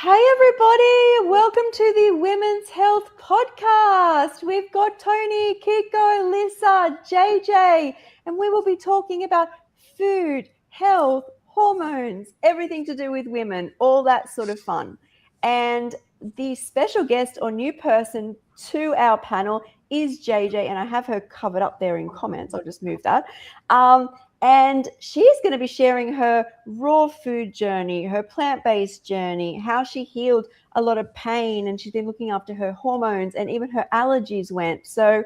Hey everybody, welcome to the Women's Health Podcast. We've got Tony, Kiko, Lisa, JJ, and we will be talking about food, health, hormones, everything to do with women, all that sort of fun. And the special guest or new person to our panel is JJ, and I have her covered up there in comments. I'll just move that. And she's going to be sharing her raw food journey, her plant-based journey, how she healed a lot of pain, and she's been looking after her hormones, and even her allergies went. So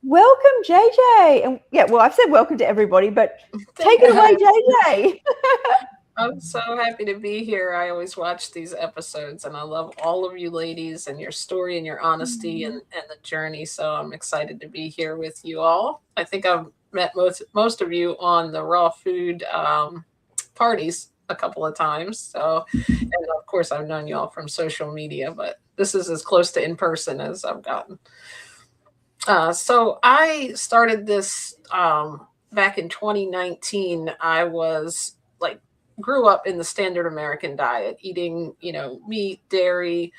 welcome, JJ. And yeah, well, I've said welcome to everybody, but take it away, JJ. I'm so happy to be here. I always watch these episodes and I love all of you ladies and your story and your honesty and the journey. So I'm excited to be here with you all. I think I've met most of you on the raw food parties a couple of times. So, and of course, I've known you all from social media, but this is as close to in person as I've gotten. So I started this back in 2019. I was like, grew up in the standard American diet, eating, meat, dairy,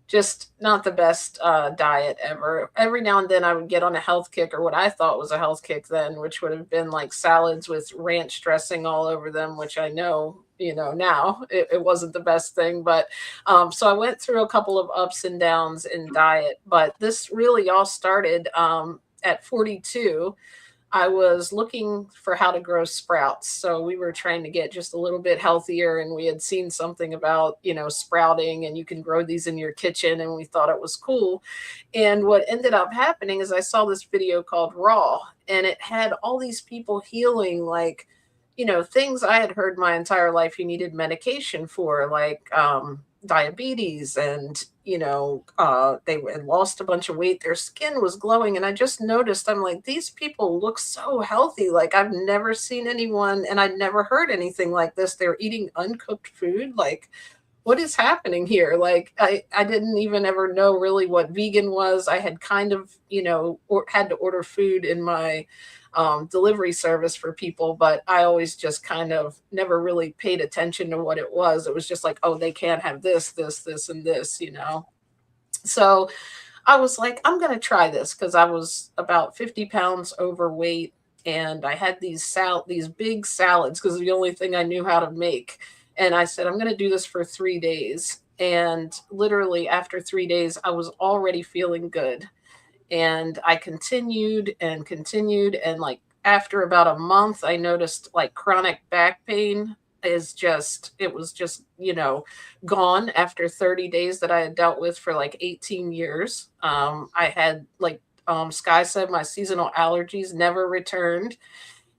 just not the best diet ever. Every now and then I would get on a health kick, or what I thought was a health kick then, which would have been like salads with ranch dressing all over them, which I know, now it wasn't the best thing. But so I went through a couple of ups and downs in diet, but this really all started at 42. I was looking for how to grow sprouts. So we were trying to get just a little bit healthier, and we had seen something about, sprouting and you can grow these in your kitchen, and we thought it was cool. And what ended up happening is I saw this video called Raw, and it had all these people healing, like, things I had heard my entire life you needed medication for, like diabetes, and they had lost a bunch of weight, their skin was glowing, and I just noticed, I'm like, these people look so healthy. Like, I've never seen anyone, and I'd never heard anything like this. They're eating uncooked food. Like, what is happening here? Like, I didn't even ever know really what vegan was. I had kind of, had to order food in my delivery service for people, but I always just kind of never really paid attention to what it was. It was just like, oh, they can't have this, and this. So I was like, I'm going to try this, because I was about 50 pounds overweight, and I had these big salads because the only thing I knew how to make. And I said, I'm going to do this for 3 days. And literally after 3 days, I was already feeling good. And I continued and continued. And like after about a month, I noticed like chronic back pain it was just, gone after 30 days that I had dealt with for like 18 years. I had like, Sky said, my seasonal allergies never returned.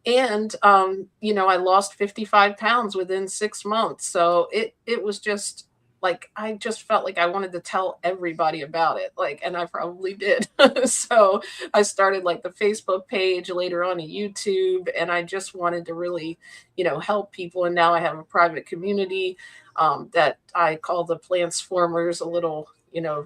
And, I lost 55 pounds within 6 months. So it was just like, I just felt like I wanted to tell everybody about it. Like, and I probably did. So I started like the Facebook page, later on a YouTube, and I just wanted to really, help people. And now I have a private community that I call the Plantsformers, a little,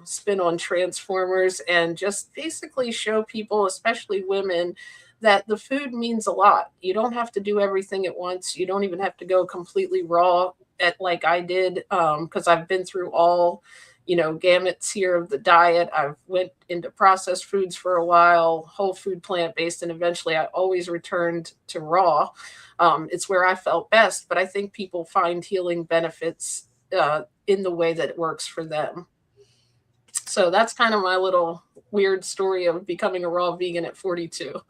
spin on Transformers, and just basically show people, especially women, that the food means a lot. You don't have to do everything at once. You don't even have to go completely raw at like I did, because I've been through all, gamuts here of the diet. I've went into processed foods for a while, whole food, plant-based, and eventually I always returned to raw. It's where I felt best, but I think people find healing benefits in the way that it works for them. So that's kind of my little weird story of becoming a raw vegan at 42.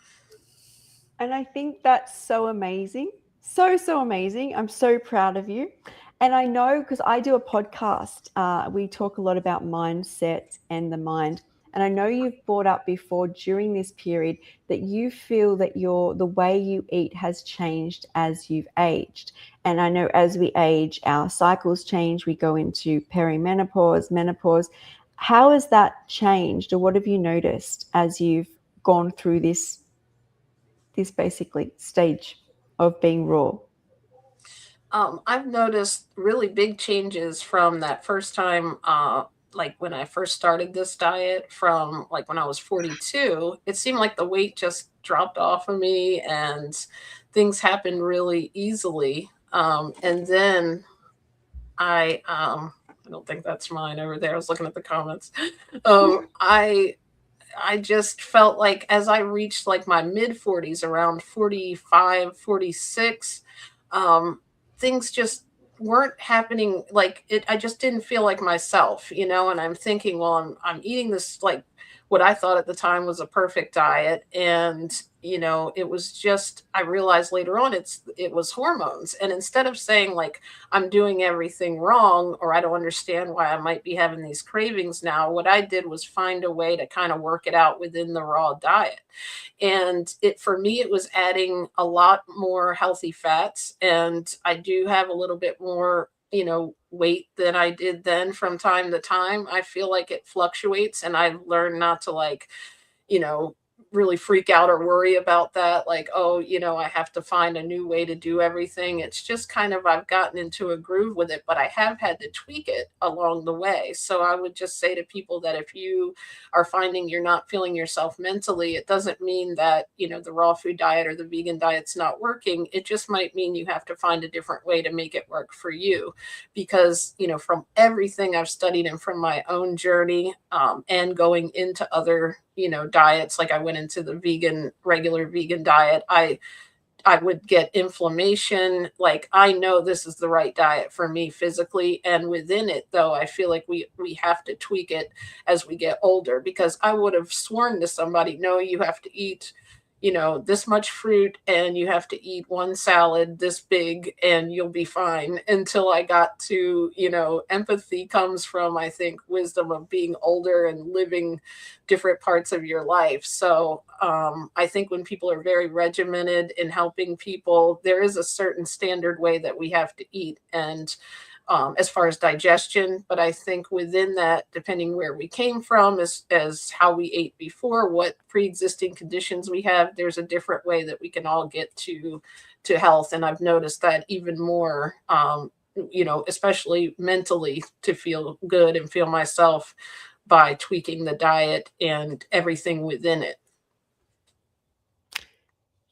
And I think that's so amazing. So amazing. I'm so proud of you. And I know because I do a podcast, we talk a lot about mindset and the mind. And I know you've brought up before during this period that you feel that the way you eat has changed as you've aged. And I know as we age, our cycles change. We go into perimenopause, menopause. How has that changed, or what have you noticed as you've gone through this basically stage of being raw? I've noticed really big changes from that first time, like when I first started this diet, from like when I was 42. It seemed like the weight just dropped off of me, and things happened really easily. And then I I don't think that's mine over there. I was looking at the comments. I just felt like as I reached like my mid 40s, around 45, 46, um, things just weren't happening like it. I just didn't feel like myself, and I'm thinking, well, I'm eating this like what I thought at the time was a perfect diet. And, it was just, I realized later on it was hormones. And instead of saying like, I'm doing everything wrong or I don't understand why I might be having these cravings now, what I did was find a way to kind of work it out within the raw diet. And it for me it was adding a lot more healthy fats, and I do have a little bit more weight than I did then. From time to time I feel like it fluctuates, and I've learned not to like you know, really freak out or worry about that. Like, oh, I have to find a new way to do everything. It's just kind of, I've gotten into a groove with it, but I have had to tweak it along the way. So I would just say to people that if you are finding you're not feeling yourself mentally, it doesn't mean that, the raw food diet or the vegan diet's not working. It just might mean you have to find a different way to make it work for you. Because, from everything I've studied and from my own journey, and going into other diets, like I went into the regular vegan diet, I would get inflammation. Like, I know this is the right diet for me physically, and within it though I feel like we have to tweak it as we get older. Because I would have sworn to somebody, no, you have to eat this much fruit and you have to eat one salad this big and you'll be fine, until I got to, empathy comes from, I think, wisdom of being older and living different parts of your life. So I think when people are very regimented in helping people, there is a certain standard way that we have to eat. And as far as digestion. But I think within that, depending where we came from, as how we ate before, what pre-existing conditions we have, there's a different way that we can all get to health. And I've noticed that even more, especially mentally, to feel good and feel myself by tweaking the diet and everything within it.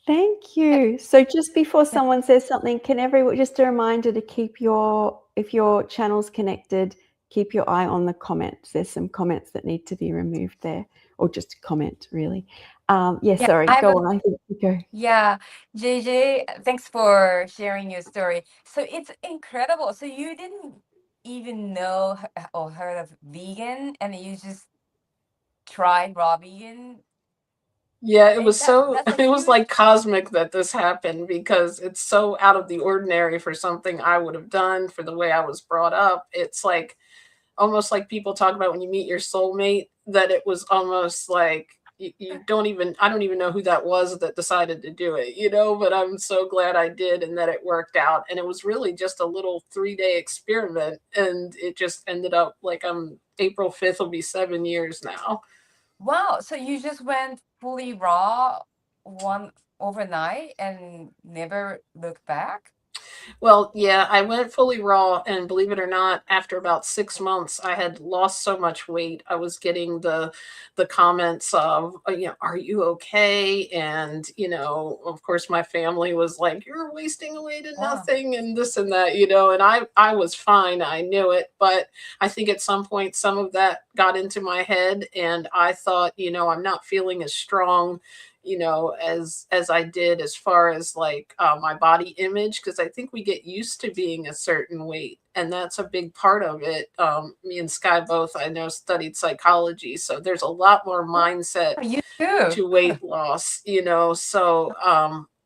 Thank you. So just before someone says something, can everyone, just a reminder to if your channel's connected, keep your eye on the comments. There's some comments that need to be removed there, or just comment really. Sorry, go on. I think you go. Yeah, JJ, thanks for sharing your story. So it's incredible. So you didn't even know or heard of vegan, and you just tried raw vegan. Yeah, it And was so that's a it was huge. like cosmic that this happened, because it's so out of the ordinary for something I would have done, for the way I was brought up. It's like almost like people talk about when you meet your soulmate, that it was almost like you don't even, I don't even know who that was that decided to do it, but I'm so glad I did and that it worked out. And it was really just a little 3-day experiment, and it just ended up like, April 5th will be 7 years now. Wow. So you just went fully raw one overnight and never looked back? Well, yeah, I went fully raw, and believe it or not, after about 6 months, I had lost so much weight. I was getting the comments of, are you okay? And of course, my family was like, "You're wasting away to Wow. nothing," and this and that, and I was fine. I knew it, but I think at some point, some of that got into my head, and I thought, I'm not feeling as strong as I did, as far as like my body image, because I think we get used to being a certain weight, and that's a big part of it. Me and Sky both, I know, studied psychology, so there's a lot more mindset You too. to weight loss. So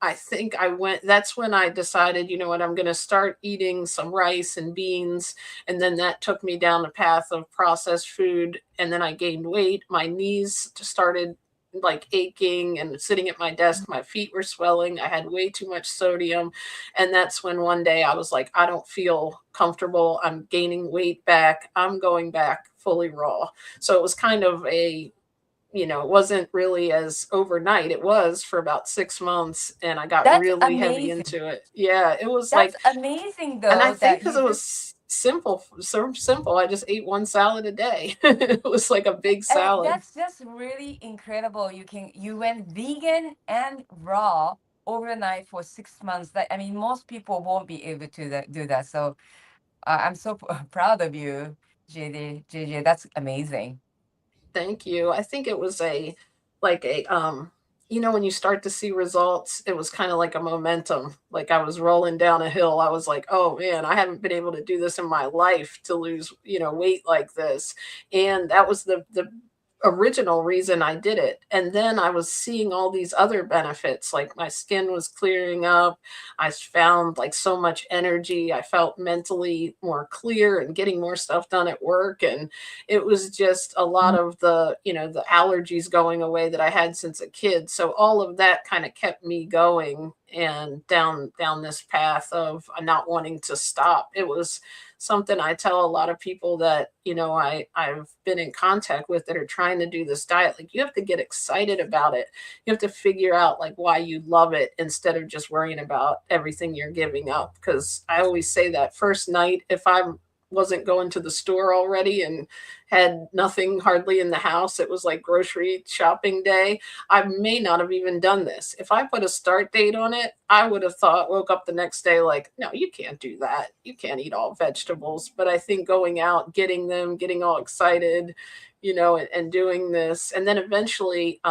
I think that's when I decided, what, I'm going to start eating some rice and beans. And then that took me down the path of processed food. And then I gained weight. My knees started like aching, and sitting at my desk, my feet were swelling. I had way too much sodium. And that's when one day I was like, I don't feel comfortable. I'm gaining weight back. I'm going back fully raw. So it was kind of it wasn't really as overnight. It was for about 6 months, and I got That's really heavy amazing. into it. Yeah, it was That's like, amazing and I though think that because you it just. was simple, so simple, I just ate one salad a day. It was like a big And salad. that's just really incredible. You went vegan and raw overnight for 6 months. That, I mean, most people won't be able to do that. So I'm so proud of you, JJ. That's amazing. Thank you. I think it was like a you know, when you start to see results, it was kind of like a momentum. Like I was rolling down a hill. I was like, "Oh man, I haven't been able to do this in my life to lose, you know, weight like this." And that was the original reason I did it. And then I was seeing all these other benefits, like my skin was clearing up. I found like so much energy. I felt mentally more clear and getting more stuff done at work. And it was just a lot of the, you know, the allergies going away that I had since a kid. So all of that kind of kept me going and down this path of not wanting to stop. It was something I tell a lot of people that, you know, I've been in contact with that are trying to do this diet. Like you have to get excited about it. You have to figure out like why you love it instead of just worrying about everything you're giving up. Because I always say that first night, if I wasn't going to the store already and had nothing hardly in the house, it was like grocery shopping day, I may not have even done this. If I put a start date on it, I would have woke up the next day like, no, you can't do that. You can't eat all vegetables. But I think going out, getting them, getting all excited, you know, and doing this. And then eventually,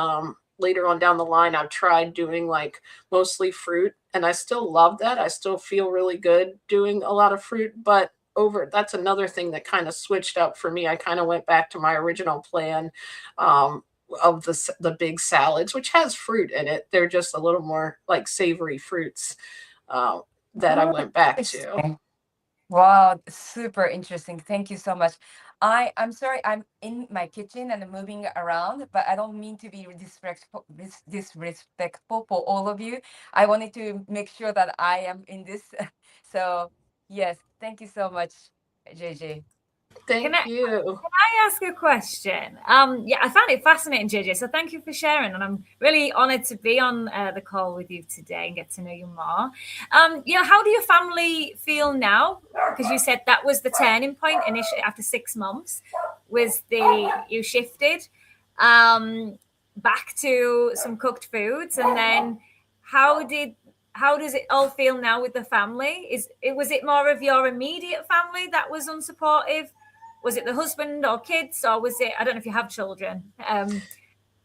later on down the line, I've tried doing like mostly fruit. And I still love that. I still feel really good doing a lot of fruit. But that's another thing that kind of switched up for me. I kind of went back to my original plan. Of the big salads, which has fruit in it. They're just a little more like savory fruits that I Oh, went back to. interesting. Wow, super interesting. Thank you so much. I'm sorry, I'm in my kitchen and moving around, but I don't mean to be disrespectful for all of you. I wanted to make sure that I am in this. So yes, thank you so much, JJ. Thank you. Can I ask a question? Yeah, I found it fascinating, JJ. So thank you for sharing, and I'm really honoured to be on the call with you today and get to know you more. You know, how do your family feel now? Because you said that was the turning point initially after 6 months, was you shifted back to some cooked foods, and then how does it all feel now with the family? Was it more of your immediate family that was unsupportive? Was it the husband or kids, or was it, I don't know if you have children,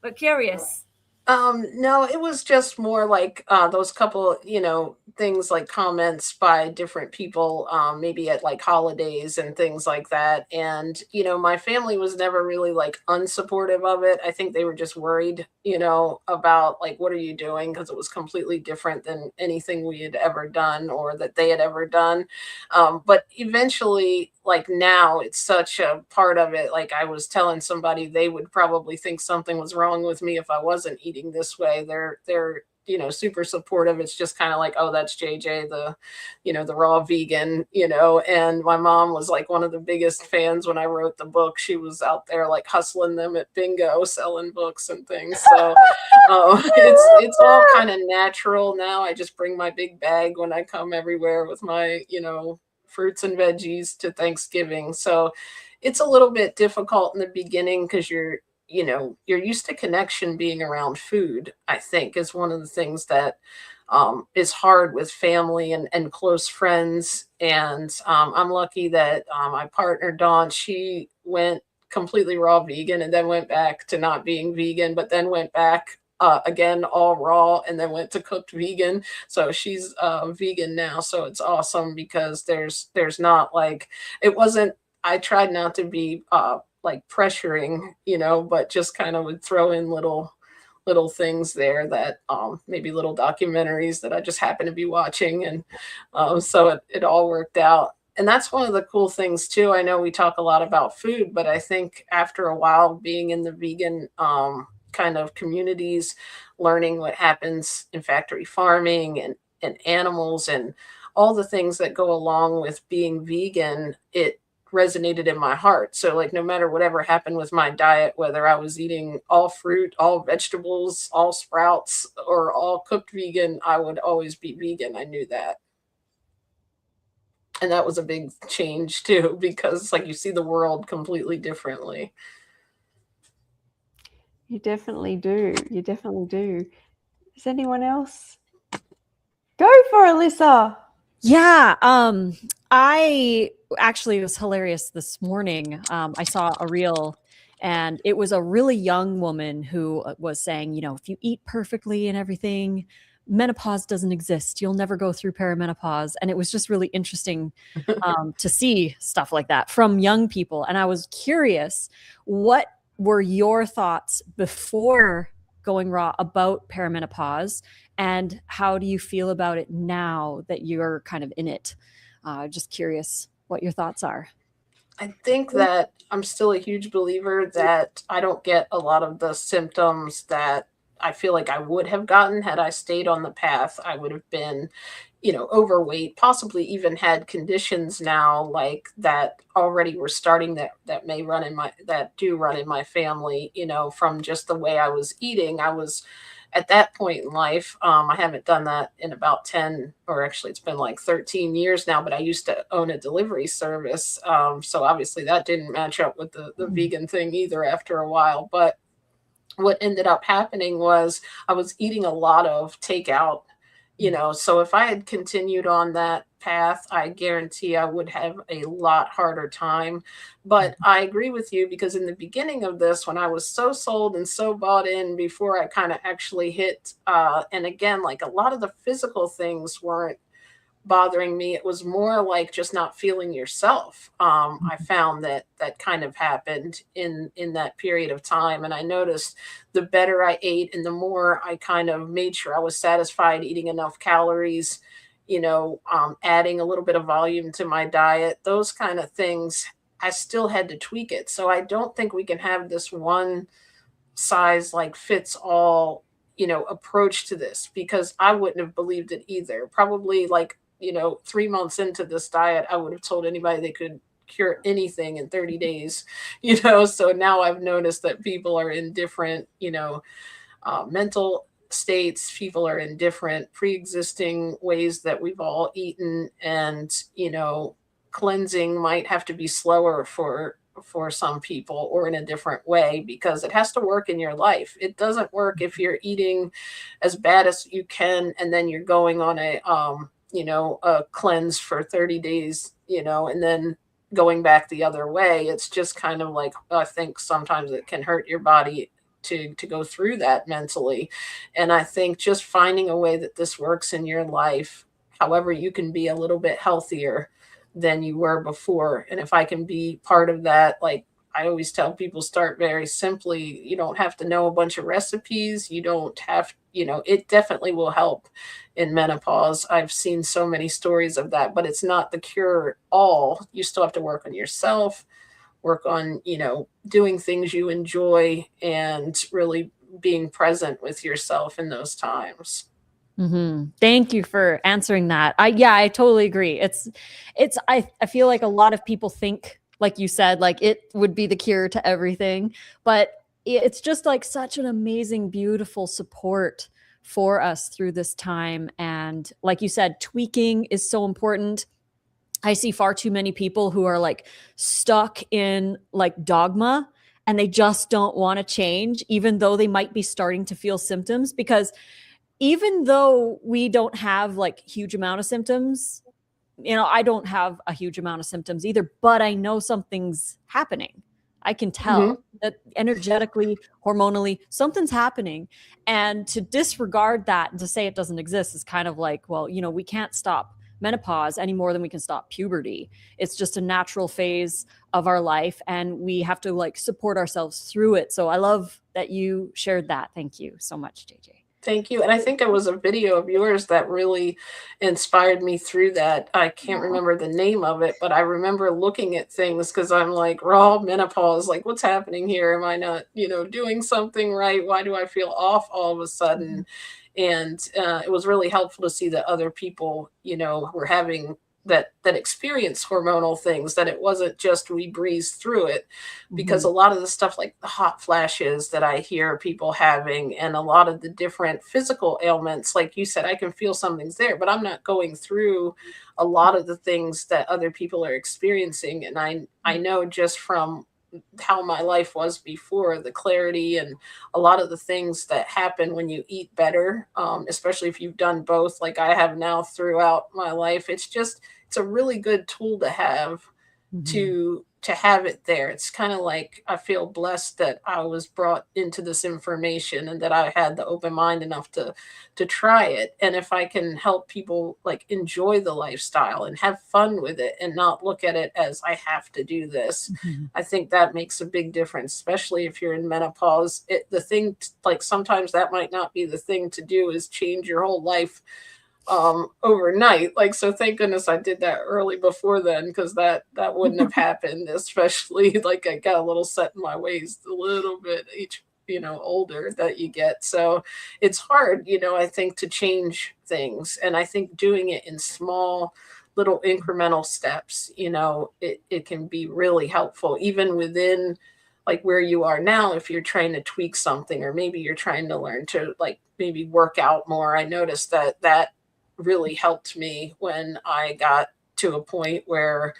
but curious. No, it was just more like those couple, you know, things like comments by different people, maybe at like holidays and things like that. And, you know, my family was never really like unsupportive of it. I think they were just worried, you know, about like, what are you doing? Because it was completely different than anything we had ever done or that they had ever done. But eventually, like now, it's such a part of it. Like I was telling somebody, they would probably think something was wrong with me if I wasn't eating this way. They're you know, super supportive. It's just kind of like, oh, that's JJ, the, you know, the raw vegan, you know. And my mom was like one of the biggest fans when I wrote the book. She was out there like hustling them at bingo, selling books and things. So it's all kind of natural now. I just bring my big bag when I come everywhere with my, you know, fruits and veggies to Thanksgiving. So it's a little bit difficult in the beginning because you know, you're used to connection being around food, I think is one of the things that is hard with family and close friends. And I'm lucky that my partner, Dawn, she went completely raw vegan and then went back to not being vegan, but then went back again all raw and then went to cooked vegan. So she's vegan now. So it's awesome because there's not like, it wasn't, I tried not to be like pressuring, you know, but just kind of would throw in little things there that maybe little documentaries that I just happen to be watching. And so it all worked out. And that's one of the cool things too. I know we talk a lot about food, but I think after a while being in the vegan kind of communities, learning what happens in factory farming and animals and all the things that go along with being vegan, it resonated in my heart. So like no matter whatever happened with my diet, whether I was eating all fruit, all vegetables, all sprouts, or all cooked vegan, I would always be vegan. I knew that. And that was a big change too, because like you see the world completely differently. You definitely do. You definitely do. Is anyone else? Go for it, Alyssa. Yeah, I actually, it was hilarious this morning. I saw a reel, and it was a really young woman who was saying, if you eat perfectly and everything, menopause doesn't exist. You'll never go through perimenopause. And it was just really interesting to see stuff like that from young people. And I was curious, what were your thoughts before going raw about perimenopause? And how do you feel about it now that you're kind of in it? Just curious what your thoughts are. I think that I'm still a huge believer that I don't get a lot of the symptoms that I feel like I would have gotten had I stayed on the path. I would have been, overweight, possibly even had conditions now like that already were starting that may run in that do run in my family, from just the way I was eating. I was at that point in life. I haven't done that in about 10, or actually it's been like 13 years now, but I used to own a delivery service. So obviously that didn't match up with the vegan thing either after a while. But what ended up happening was I was eating a lot of takeout, so if I had continued on that path, I guarantee I would have a lot harder time. But I agree with you, because in the beginning of this, when I was so sold and so bought in before I kind of actually hit, and again, like a lot of the physical things weren't bothering me. It was more like just not feeling yourself. I found that kind of happened in that period of time. And I noticed the better I ate and the more I kind of made sure I was satisfied eating enough calories, adding a little bit of volume to my diet, those kind of things, I still had to tweak it. So I don't think we can have this one size like fits all, approach to this, because I wouldn't have believed it either. Probably like, 3 months into this diet, I would have told anybody they could cure anything in 30 days, so now I've noticed that people are in different, mental states. People are in different pre-existing ways that we've all eaten, and, cleansing might have to be slower for some people, or in a different way, because it has to work in your life. It doesn't work if you're eating as bad as you can and then you're going on a cleanse for 30 days, and then going back the other way. It's just kind of like, I think sometimes it can hurt your body to go through that mentally. And I think just finding a way that this works in your life, however you can be a little bit healthier than you were before. And if I can be part of that, like I always tell people, start very simply. You don't have to know a bunch of recipes. You don't have, it definitely will help in menopause. I've seen so many stories of that, but it's not the cure all. You still have to work on yourself, work on, doing things you enjoy, and really being present with yourself in those times. Mm-hmm. Thank you for answering that. I totally agree. I feel like a lot of people think, like you said, like it would be the cure to everything, but it's just like such an amazing, beautiful support for us through this time. And like you said, tweaking is so important. I see far too many people who are like stuck in like dogma, and they just don't want to change, even though they might be starting to feel symptoms. Because even though we don't have like huge amount of symptoms, I don't have a huge amount of symptoms either, but I know something's happening. I can tell that energetically, hormonally, something's happening. And to disregard that and to say it doesn't exist is kind of like, well, we can't stop menopause any more than we can stop puberty. It's just a natural phase of our life, and we have to like support ourselves through it. So I love that you shared that. Thank you so much, JJ. Thank you. And I think it was a video of yours that really inspired me through that. I can't remember the name of it, but I remember looking at things because I'm like, raw menopause, like what's happening here? Am I not, doing something right? Why do I feel off all of a sudden? And it was really helpful to see that other people, were having that experience hormonal things, that it wasn't just we breezed through it, because a lot of the stuff like the hot flashes that I hear people having, and a lot of the different physical ailments, like you said, I can feel something's there, but I'm not going through a lot of the things that other people are experiencing. And I know just from how my life was before, the clarity and a lot of the things that happen when you eat better, especially if you've done both, like I have now throughout my life. It's a really good tool to have Mhm. to have it there. It's kind of like I feel blessed that I was brought into this information and that I had the open mind enough to try it. And if I can help people like enjoy the lifestyle and have fun with it and not look at it as I have to do this, Mhm. I think that makes a big difference, especially if you're in menopause. The thing like sometimes that might not be the thing to do is change your whole life overnight. Like, so thank goodness I did that early before then, because that wouldn't have happened, especially like I got a little set in my ways a little bit each, older that you get. So it's hard, I think, to change things. And I think doing it in small little incremental steps, it can be really helpful even within like where you are now. If you're trying to tweak something, or maybe you're trying to learn to like maybe work out more. I noticed that really helped me when I got to a point where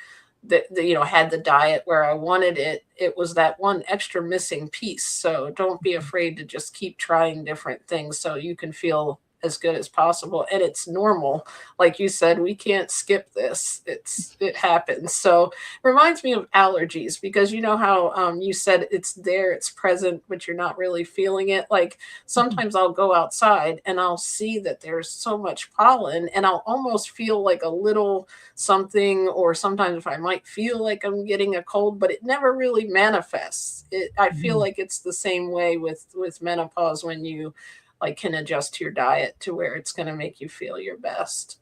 had the diet where I wanted it. It was that one extra missing piece. So don't be afraid to just keep trying different things so you can feel as good as possible. And it's normal. Like you said, we can't skip this. It happens. So reminds me of allergies, because you know how you said it's there, it's present, but you're not really feeling it. Like Mhm. sometimes I'll go outside and I'll see that there's so much pollen and I'll almost feel like a little something, or sometimes if I might feel like I'm getting a cold, but it never really manifests. I feel Mhm. like it's the same way with menopause, when you like can adjust your diet to where it's going to make you feel your best.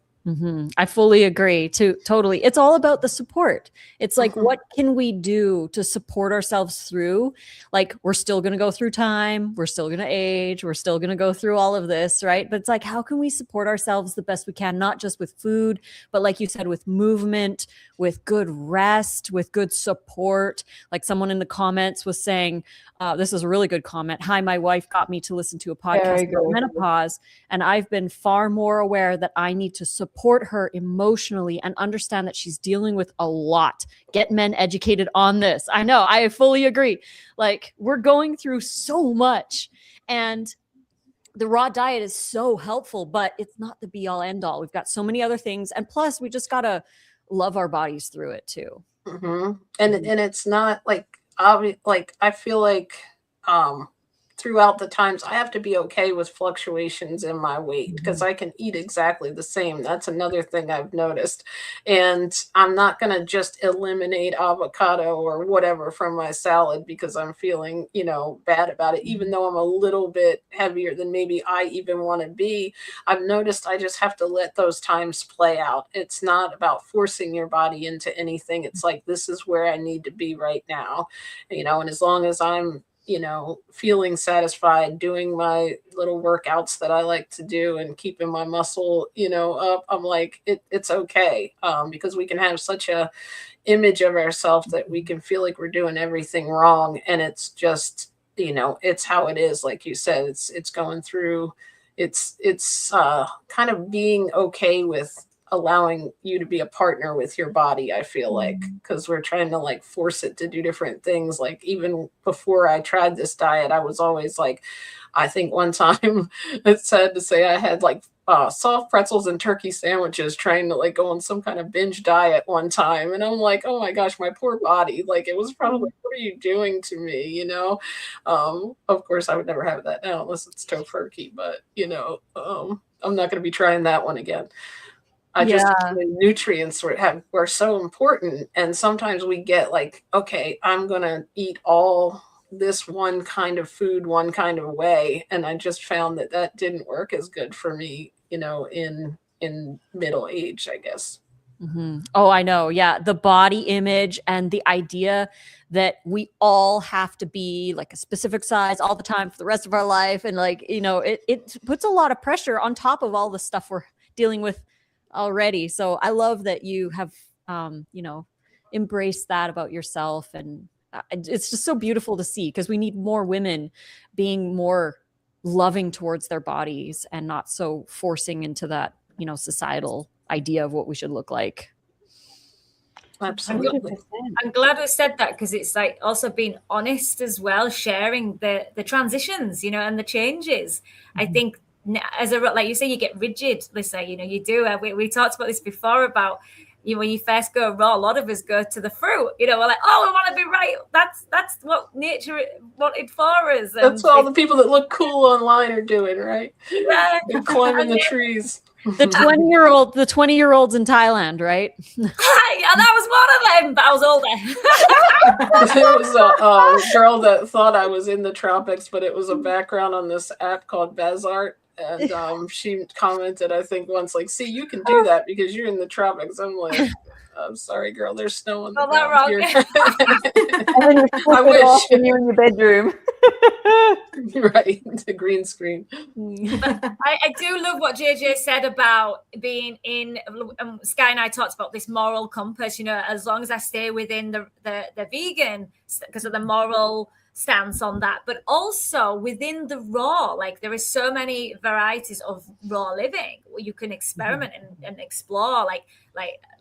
I fully agree too. Totally. It's all about the support. It's like, Mhm. what can we do to support ourselves through? Like, we're still going to go through time. We're still going to age. We're still going to go through all of this, right? But it's like, how can we support ourselves the best we can, not just with food, but like you said, with movement, with good rest, with good support. Like someone in the comments was saying, this is a really good comment. Hi, my wife got me to listen to a podcast Very about good. menopause, and I've been far more aware that I need to support her emotionally and understand that she's dealing with a lot. Get men educated on this. I know, I fully agree. Like, we're going through so much, and the raw diet is so helpful, but it's not the be all end all. We've got so many other things. And plus, we just got to love our bodies through it too. And it's not like obvious. Like I feel like um throughout the times I have to be okay with fluctuations in my weight, because Mhm. I can eat exactly the same. That's another thing I've noticed. And I'm not going to just eliminate avocado or whatever from my salad because I'm feeling, bad about it, even Mhm. though I'm a little bit heavier than maybe I even want to be. I've noticed I just have to let those times play out. It's not about forcing your body into anything. It's like, this is where I need to be right now, and as long as I'm, feeling satisfied doing my little workouts that I like to do and keeping my muscle, up, I'm like, it's okay. Because we can have such a image of ourselves that we can feel like we're doing everything wrong. And it's just, it's how it is. Like you said, it's going through, it's kind of being okay with allowing you to be a partner with your body. I feel like, because we're trying to like force it to do different things. Like even before I tried this diet, I was always like, I think one time it's sad to say I had like soft pretzels and turkey sandwiches, trying to like go on some kind of binge diet one time. And I'm like, oh my gosh, my poor body. Like it was probably, what are you doing to me? Of course I would never have that now unless it's tofurkey, but I'm not going to be trying that one again. I just Yeah. the nutrients were so important, and sometimes we get like, okay, I'm gonna eat all this one kind of food one kind of way, and I just found that didn't work as good for me, in middle age, I guess. Oh, I know. Yeah. The body image and the idea that we all have to be like a specific size all the time for the rest of our life. And like, it puts a lot of pressure on top of all the stuff we're dealing with already. So I love that you have, embraced that about yourself. And it's just so beautiful to see, because we need more women being more loving towards their bodies and not so forcing into that, societal idea of what we should look like. Absolutely. 100%. I'm glad we said that, because it's like also being honest as well, sharing the transitions, and the changes. I think as like you say, you get rigid, Lisa, you do. We talked about this before about, when you first go raw, a lot of us go to the fruit, we're like, oh, we want to be right. That's what nature wanted for us. And That's what all the people that look cool online are doing, right? yeah. They're climbing the trees. The 20-year-olds in Thailand, right? Yeah, that was one of them, but I was older. There was a girl that thought I was in the tropics, but it was a background on this app called Bazart. And she commented, I think once, like, see, you can do that because you're in the tropics. I'm like, I'm sorry, girl, there's snow on the ground here. And then you flip I it wish. off and you're in your bedroom. Right, the green screen. I do love what JJ said about being in. Sky and I talked about this moral compass. As long as I stay within the vegan, because of the moral stance on that, but also within the raw. Like, there is so many varieties of raw living where you can experiment and explore. Like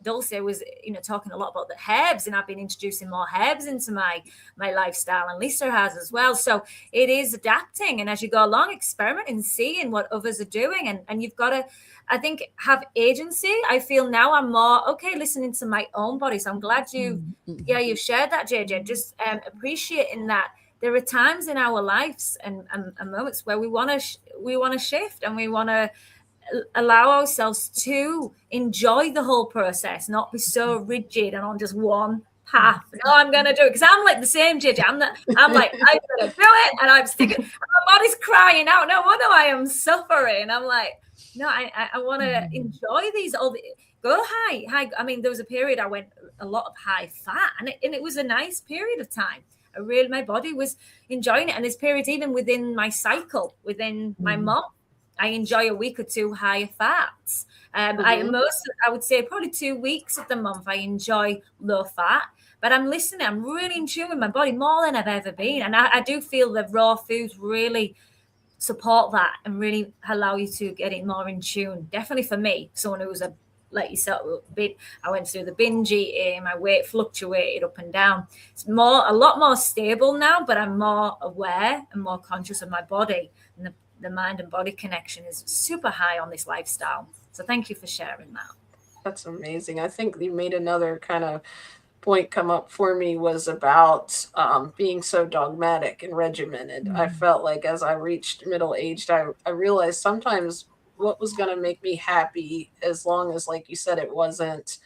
Dulce was, talking a lot about the herbs, and I've been introducing more herbs into my lifestyle, and Lisa has as well. So it is adapting, and as you go along, experimenting, seeing what others are doing, and you've got to, I think, have agency. I feel now I'm more listening to my own body. So I'm glad you've shared that, JJ. Just appreciating that there are times in our lives and moments where we want to shift, and we want to allow ourselves to enjoy the whole process, not be so rigid and on just one path. No, I'm gonna do it, because I'm like the same, JJ. I'm like, I'm gonna do it, and I'm sticking. My body's crying out. No wonder I am suffering. I'm like, no, I want to enjoy these. Go high. I mean, there was a period I went a lot of high fat, and it was a nice period of time. My body was enjoying it. And there's periods even within my cycle, within my month, I enjoy a week or two higher fats. I would say probably 2 weeks of the month I enjoy low fat, but I'm listening. I'm really in tune with my body more than I've ever been. And I do feel the raw foods really support that and really allow you to get it more in tune. Definitely for me, someone who was like you said, I went through the binge eating, my weight fluctuated up and down. It's a lot more stable now, but I'm more aware and more conscious of my body, and the mind and body connection is super high on this lifestyle. So thank you for sharing that. That's amazing. I think you made another kind of point come up for me, was about being so dogmatic and regimented. I felt like as I reached middle-aged, I realized sometimes what was going to make me happy, as long as, like you said, it wasn't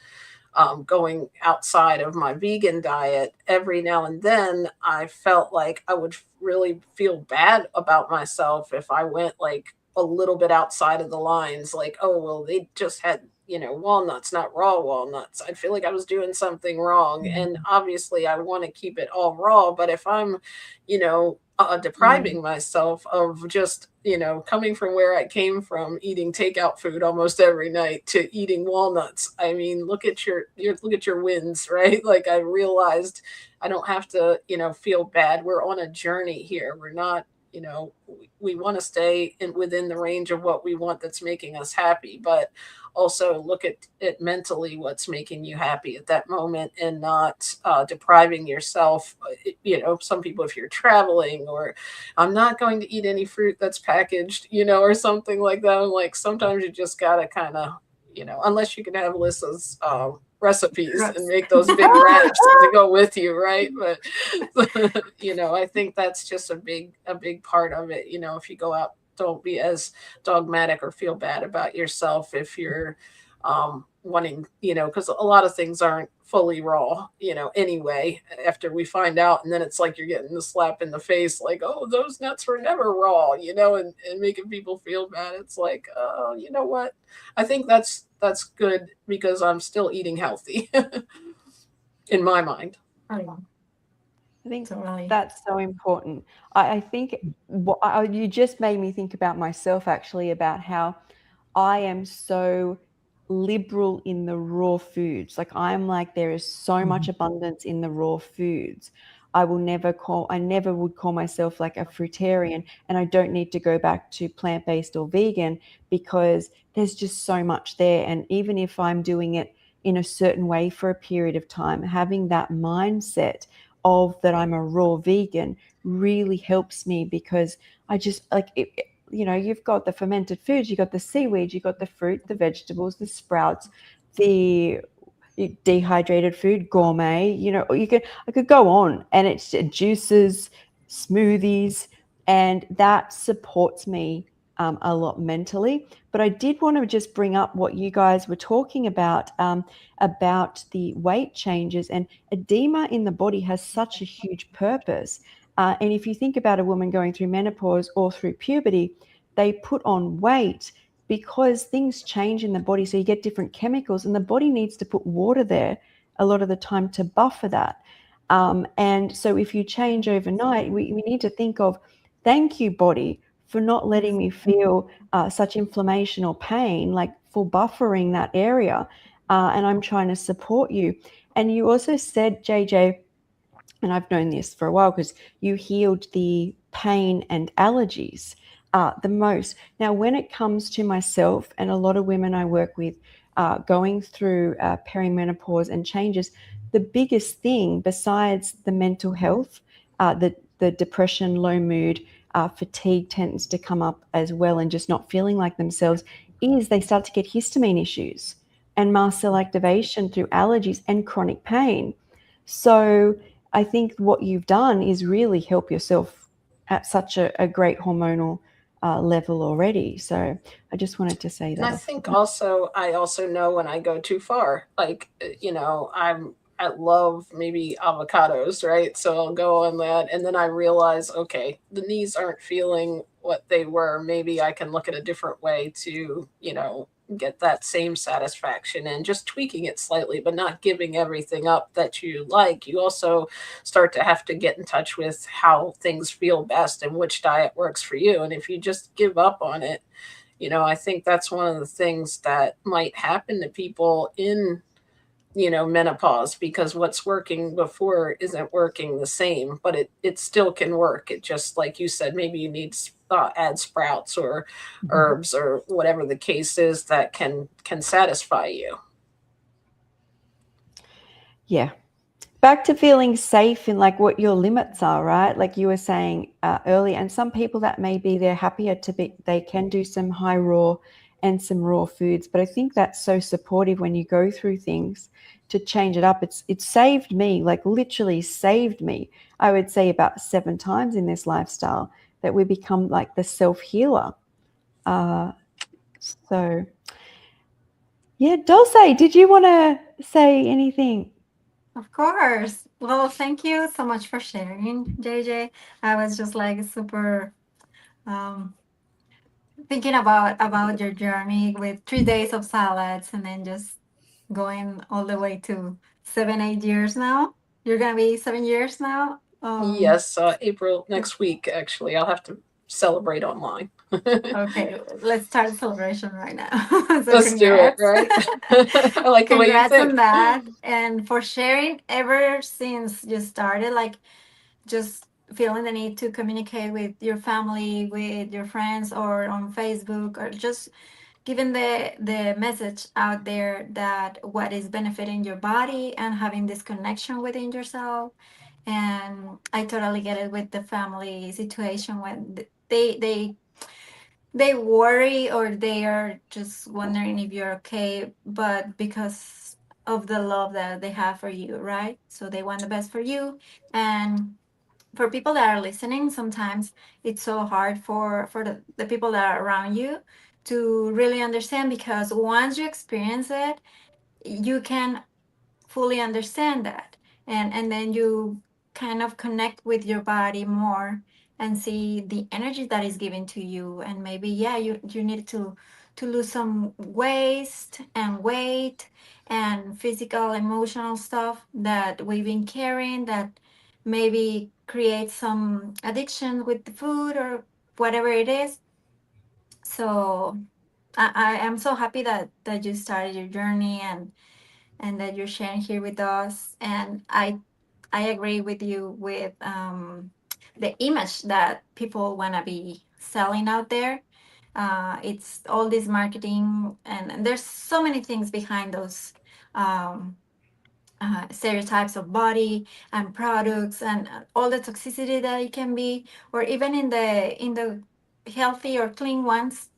going outside of my vegan diet. Every now and then I felt like I would really feel bad about myself if I went like a little bit outside of the lines, like, oh, well, they just had, walnuts, not raw walnuts. I feel like I was doing something wrong. And obviously I want to keep it all raw, but if I'm, depriving myself of just, coming from where I came from, eating takeout food almost every night, to eating walnuts. I mean, look at your wins, right? Like, I realized I don't have to, feel bad. We're on a journey here. We're not, we want to stay within the range of what we want that's making us happy, but also look at it mentally, what's making you happy at that moment, and not depriving yourself. Some people, if you're traveling, or I'm not going to eat any fruit that's packaged, or something like that. I'm like, sometimes you just got to kind of, unless you can have Lissa's recipes and make those big wraps to go with you, right? But I think that's just a big part of it. If you go out, don't be as dogmatic or feel bad about yourself if you're wanting, because a lot of things aren't fully raw, anyway, after we find out. And then it's like you're getting the slap in the face, like, oh, those nuts were never raw, and making people feel bad. It's like, oh, you know what? I think that's good, because I'm still eating healthy in my mind. I think that's so important. I think you just made me think about myself, actually, about how I am so liberal in the raw foods. Like, I'm like, there is so much abundance in the raw foods. I never would call myself like a fruitarian, and I don't need to go back to plant-based or vegan, because there's just so much there. And even if I'm doing it in a certain way for a period of time, having that mindset of that I'm a raw vegan really helps me, because I just like it, you know, you've got the fermented foods, you've got the seaweed, you've got the fruit, the vegetables, the sprouts, the dehydrated food, gourmet, you know, I could go on, and it's juices, smoothies, and that supports me a lot mentally. But I did want to just bring up what you guys were talking about the weight changes, and edema in the body has such a huge purpose. And if you think about a woman going through menopause or through puberty, they put on weight because things change in the body. So you get different chemicals, and the body needs to put water there a lot of the time to buffer that. And so if you change overnight, we need to think of, thank you, body, for not letting me feel such inflammation or pain, like for buffering that area. And I'm trying to support you. And you also said, JJ, and I've known this for a while, because you healed the pain and allergies the most. Now, when it comes to myself and a lot of women I work with going through perimenopause and changes, the biggest thing besides the mental health, the depression, low mood, fatigue tends to come up as well, and just not feeling like themselves, is they start to get histamine issues and mast cell activation through allergies and chronic pain. So I think what you've done is really help yourself at such a great hormonal level already. So I just wanted to say that. And I think also, I also know when I go too far, like, you know, I love maybe avocados, right? So I'll go on that, and then I realize, okay, the knees aren't feeling what they were. Maybe I can look at a different way to, you know, get that same satisfaction, and just tweaking it slightly, but not giving everything up that you like. You also start to have to get in touch with how things feel best and which diet works for you. And if you just give up on it, you know, I think that's one of the things that might happen to people in, you know, menopause, because what's working before isn't working the same, but it still can work. It just, like you said, maybe you need add sprouts or herbs or whatever the case is that can satisfy you. Yeah. Back to feeling safe in like what your limits are, right? Like you were saying earlier, and some people that maybe they're happier to be, they can do some high raw and some raw foods. But I think that's so supportive when you go through things to change it up. It saved me, like literally saved me, I would say about 7 times in this lifestyle, that we become like the self-healer. So yeah, Dulce, did you want to say anything? Of course. Well, thank you so much for sharing, JJ. I was just like super thinking about your journey with 3 days of salads, and then just going all the way to 7-8 years now. You're gonna be 7 years now. Yes, April next week. Actually, I'll have to celebrate online. Okay, let's start a celebration right now. So Let's do it, congrats. right? I like the way you Congrats think. on that, and for sharing ever since you started, like just feeling the need to communicate with your family, with your friends, or on Facebook, or just giving the message out there that what is benefiting your body and having this connection within yourself. And I totally get it with the family situation when they worry, or they are just wondering if you're okay, but because of the love that they have for you, right? So they want the best for you. And for people that are listening, sometimes it's so hard for the people that are around you to really understand, because once you experience it, you can fully understand that, and then you kind of connect with your body more and see the energy that is given to you. And maybe, yeah, you need to lose some waste and weight and physical, emotional stuff that we've been carrying, that maybe create some addiction with the food or whatever it is. So I am so happy that you started your journey, and that you're sharing here with us. And I agree with you with the image that people want to be selling out there. It's all this marketing, and there's so many things behind um, stereotypes of body and products and all the toxicity that it can be, or even in the healthy or clean ones.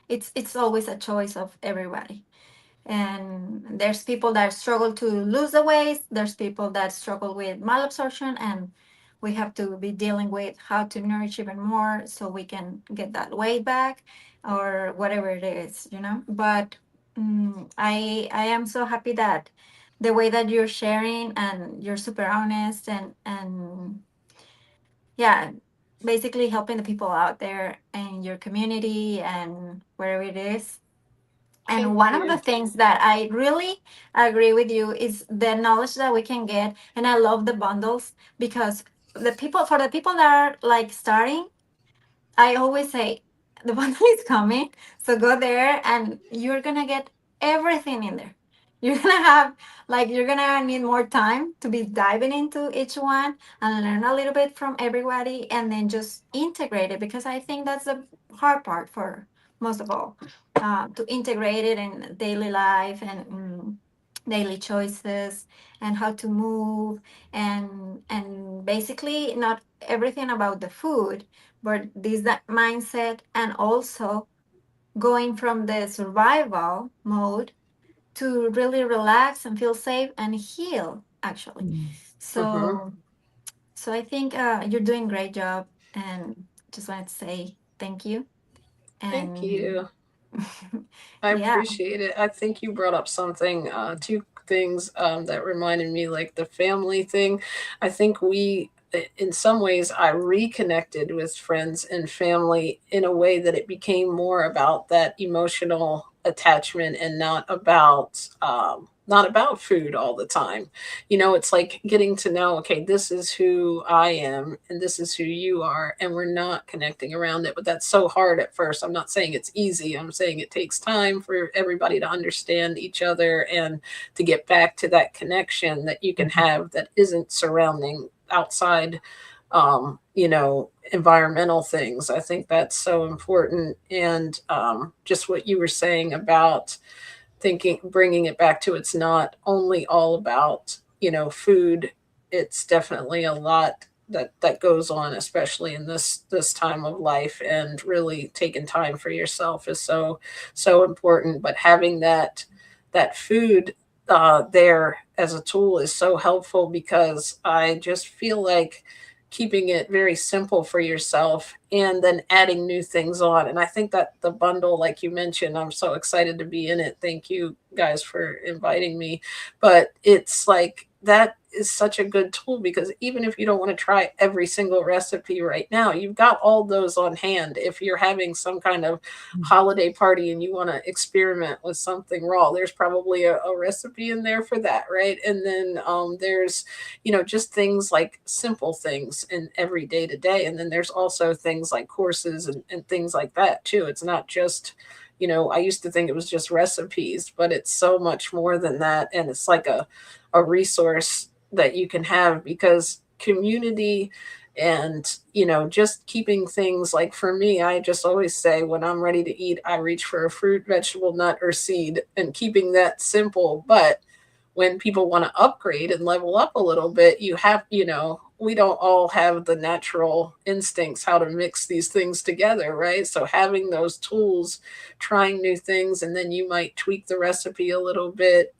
It's always a choice of everybody. And there's people that struggle to lose the weight, there's people that struggle with malabsorption, and we have to be dealing with how to nourish even more so we can get that weight back or whatever it is, you know. But I am so happy that the way that you're sharing and you're super honest and yeah, basically helping the people out there in your community and wherever it is. And Thank one of the you. things that I really agree with you is the knowledge that we can get. And I love the bundles because for the people that are like starting, I always say the bundle is coming. So go there and you're going to get everything in there. You're going to have, like, you're going to need more time to be diving into each one and learn a little bit from everybody and then just integrate it, because I think that's the hard part for most of all, to integrate it in daily life and daily choices and how to move and basically not everything about the food, but that mindset, and also going from the survival mode to really relax and feel safe and heal actually. Mhm. So I think you're doing a great job, and just wanted to say thank you. Thank And you. I yeah. appreciate it. I think you brought up something, two things that reminded me, like the family thing. I think in some ways, I reconnected with friends and family in a way that it became more about that emotional attachment and not about food all the time. You know, it's like getting to know, okay, this is who I am and this is who you are, and we're not connecting around it. But that's so hard at first. I'm not saying it's easy. I'm saying it takes time for everybody to understand each other and to get back to that connection that you can have that isn't surrounding outside environmental things. I think that's so important. And just what you were saying about thinking, bringing it back to, it's not only all about, food. It's definitely a lot that goes on, especially in this time of life, and really taking time for yourself is so important. But having that food there as a tool is so helpful, because I just feel like keeping it very simple for yourself and then adding new things on. And I think that the bundle, like you mentioned, I'm so excited to be in it. Thank you guys for inviting me. But it's like that is such a good tool, because even if you don't want to try every single recipe right now, you've got all those on hand. If you're having some kind of holiday party and you want to experiment with something raw, there's probably a recipe in there for that, right? And then there's just things like simple things in every day to day. And then there's also things like courses and things like that too. It's not just, I used to think it was just recipes, but it's so much more than that. And it's like a resource that you can have, because community and just keeping things, like for me, I just always say, when I'm ready to eat, I reach for a fruit, vegetable, nut, or seed, and keeping that simple. But when people want to upgrade and level up a little bit, we don't all have the natural instincts how to mix these things together, right? So having those tools, trying new things, and then you might tweak the recipe a little bit,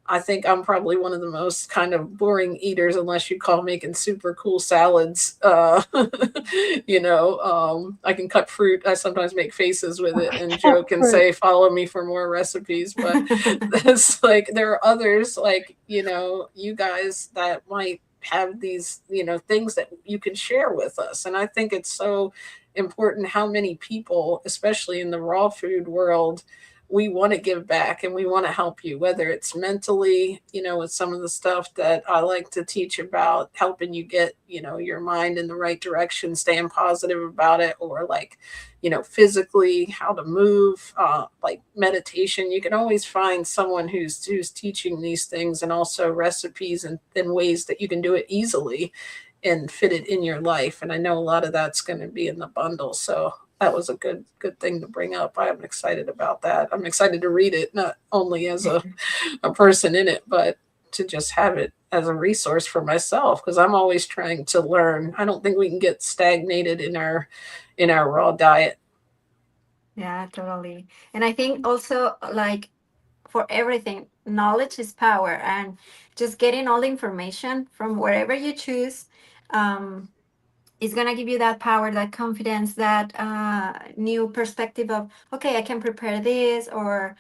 I think I'm probably one of the most kind of boring eaters, unless you call making super cool salads. I can cut fruit. I sometimes make faces with it and joke and say, follow me for more recipes. But it's like, there are others like, you guys that might have these, things that you can share with us. And I think it's so important how many people, especially in the raw food world, we want to give back and we want to help you, whether it's mentally, with some of the stuff that I like to teach about, helping you get, your mind in the right direction, staying positive about it, or like, physically how to move, like meditation. You can always find someone who's teaching these things, and also recipes and ways that you can do it easily and fit it in your life. And I know a lot of that's going to be in the bundle. So that was a good thing to bring up. I'm excited about that. I'm excited to read it, not only as a person in it, but to just have it as a resource for myself, because I'm always trying to learn. I don't think we can get stagnated in our raw diet. Yeah, totally. And I think also, like, for everything, knowledge is power, and just getting all the information from wherever you choose is going to give you that power, that confidence, that new perspective of, okay, I can prepare this, or,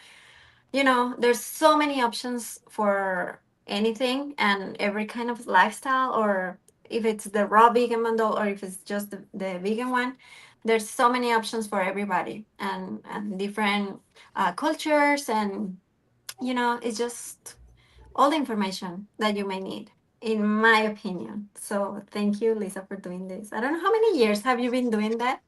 there's so many options for anything and every kind of lifestyle, or if it's the raw vegan bundle or if it's just the vegan one. There's so many options for everybody, and different cultures, and it's just all the information that you may need, in my opinion. So thank you, Lisa, for doing this. I don't know, how many years have you been doing that?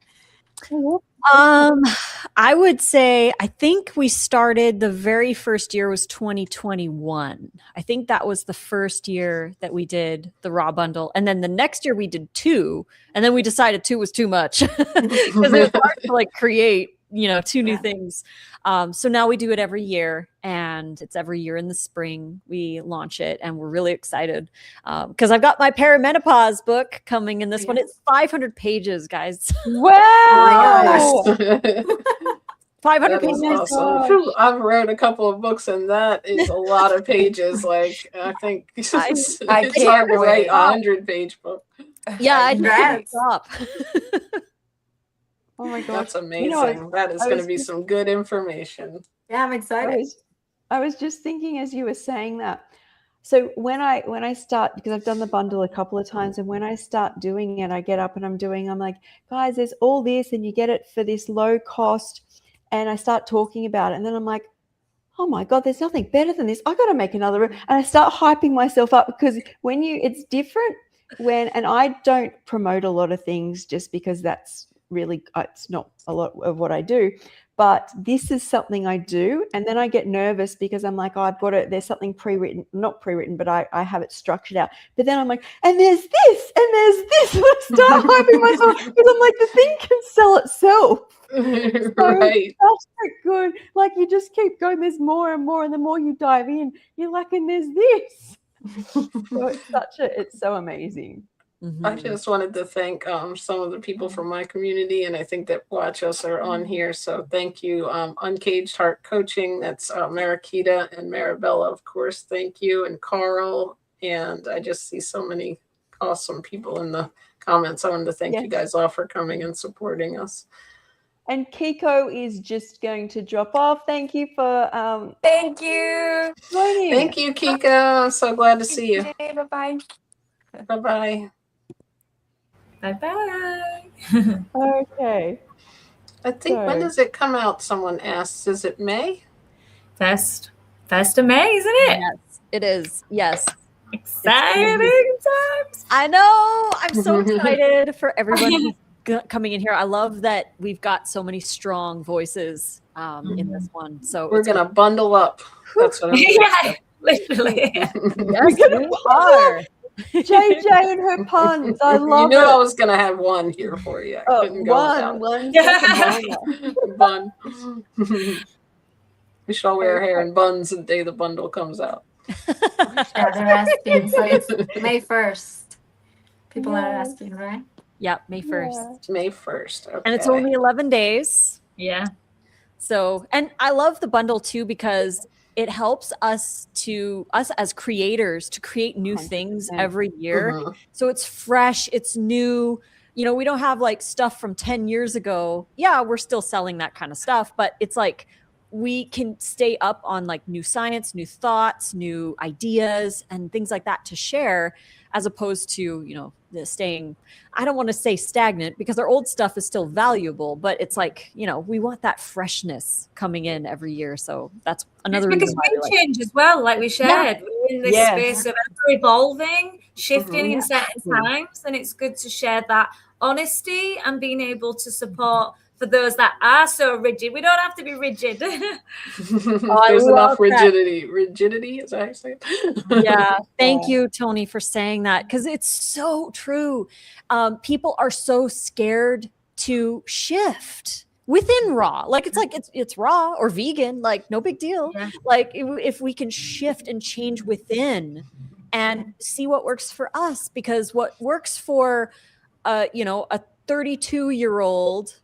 I would say, I think we started, the very first year was 2021. I think that was the first year that we did the raw bundle. And then the next year we did 2. And then we decided 2 was too much because it was hard to like create, 2 new things. So now we do it every year, and it's every year in the spring we launch it, and we're really excited because I've got my perimenopause book coming in this one. It's 500 pages, guys. Wow. Nice. 500 That is pages. awesome. Phew, I've read a couple of books, and that is a lot of pages. Like, I think it's hard to write a 100-page book. Yeah, I Congrats. stop. Oh my gosh. That's amazing. That is going to be some good information. Yeah, I'm excited. I was just thinking as you were saying that. So when I start, because I've done the bundle a couple of times, and when I start doing it, I get up and I'm like, guys, there's all this, and you get it for this low cost. And I start talking about it, and then I'm like, oh my God, there's nothing better than this. I got to make another. And I start hyping myself up, because it's different and I don't promote a lot of things just because that's really, it's not a lot of what I do. But this is something I do, and then I get nervous because I'm like, oh, I've got it. There's something not pre-written, but I have it structured out. But then I'm like, and there's this, and there's this, and I start hyping myself because I'm like, the thing can sell itself. Right. That's so good. Like, you just keep going. There's more and more, and the more you dive in, you're like, and there's this. So it's so amazing. I just wanted to thank some of the people from my community, and I think that watch us are on here. So thank you. Uncaged Heart Coaching, that's Marakita and Marabella, of course. Thank you. And Carl. And I just see so many awesome people in the comments. I wanted to thank you guys all for coming and supporting us. And Kiko is just going to drop off. Thank you for Thank you. joining. Thank you, Kiko. I'm so glad to see you. Bye-bye. Bye-bye. Bye-bye. Okay. I think, when does it come out? Someone asked. Is it May? First of May, isn't it? Yes, it is. Yes. Exciting times. I know. I'm so excited for everyone who's coming in here. I love that we've got so many strong voices in this one. So we're going to bundle up. That's what I'm Yeah, literally. yes, we are. JJ and her puns. I love You knew it. I was going to have one here for you. I couldn't go without one. bun. We should all wear our hair in buns the day the bundle comes out. Yeah, they're asking. So it's May 1st. People are asking, right? Yep, May 1st. It's May 1st. Okay. And it's only 11 days. Yeah. So, and I love the bundle too, because it helps us as creators to create new things every year. So it's fresh, it's new. We don't have like stuff from 10 years ago. Yeah, we're still selling that kind of stuff, but it's like we can stay up on like new science, new thoughts, new ideas, and things like that to share, as opposed to, staying, I don't want to say stagnant, because our old stuff is still valuable, but it's like, we want that freshness coming in every year. So that's another Because reason why we change as well, like we shared. We're in this space of ever evolving, shifting in certain times, and it's good to share that honesty and being able to support for those that are so rigid. We don't have to be rigid. There's enough rigidity. Rigidity, is that how you say it? Yeah. Thank you, Tony, for saying that, because it's so true. People are so scared to shift within raw. Like it's raw or vegan, like no big deal. Yeah. Like if we can shift and change within and see what works for us, because what works for a 32-year-old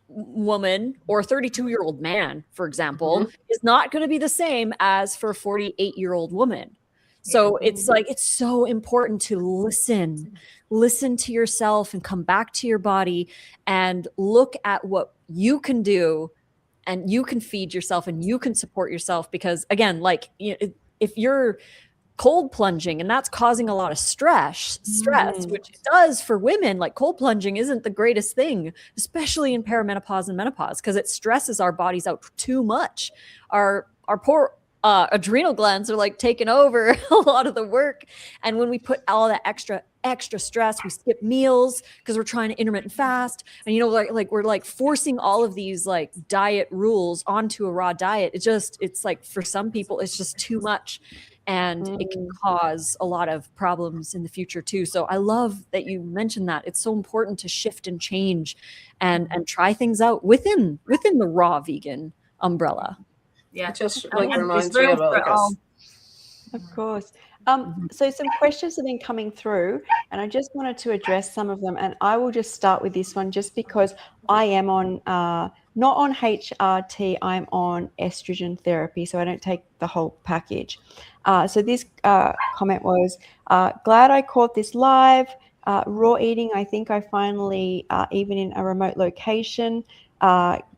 woman or a 32-year-old man, for example, is not going to be the same as for a 48-year-old woman. So it's like, it's so important to listen to yourself and come back to your body and look at what you can do, and you can feed yourself and you can support yourself. Because again, like, if you're cold plunging and that's causing a lot of stress, which it does for women, like cold plunging isn't the greatest thing, especially in perimenopause and menopause, because it stresses our bodies out too much. Our poor adrenal glands are like taking over a lot of the work. And when we put all that extra stress, we skip meals because we're trying to intermittent fast. And, like we're like forcing all of these like diet rules onto a raw diet. It's like, for some people, it's just too much. And it can cause a lot of problems in the future too. So I love that you mentioned that. It's so important to shift and change and try things out within the raw vegan umbrella. Yeah. It just And like there's reminds room me of for it all. Of course. So some questions have been coming through, and I just wanted to address some of them. And I will just start with this one, just because I am on not on HRT, I'm on estrogen therapy, so I don't take the whole package. So this comment was, glad I caught this live. Raw eating, I think I finally, even in a remote location,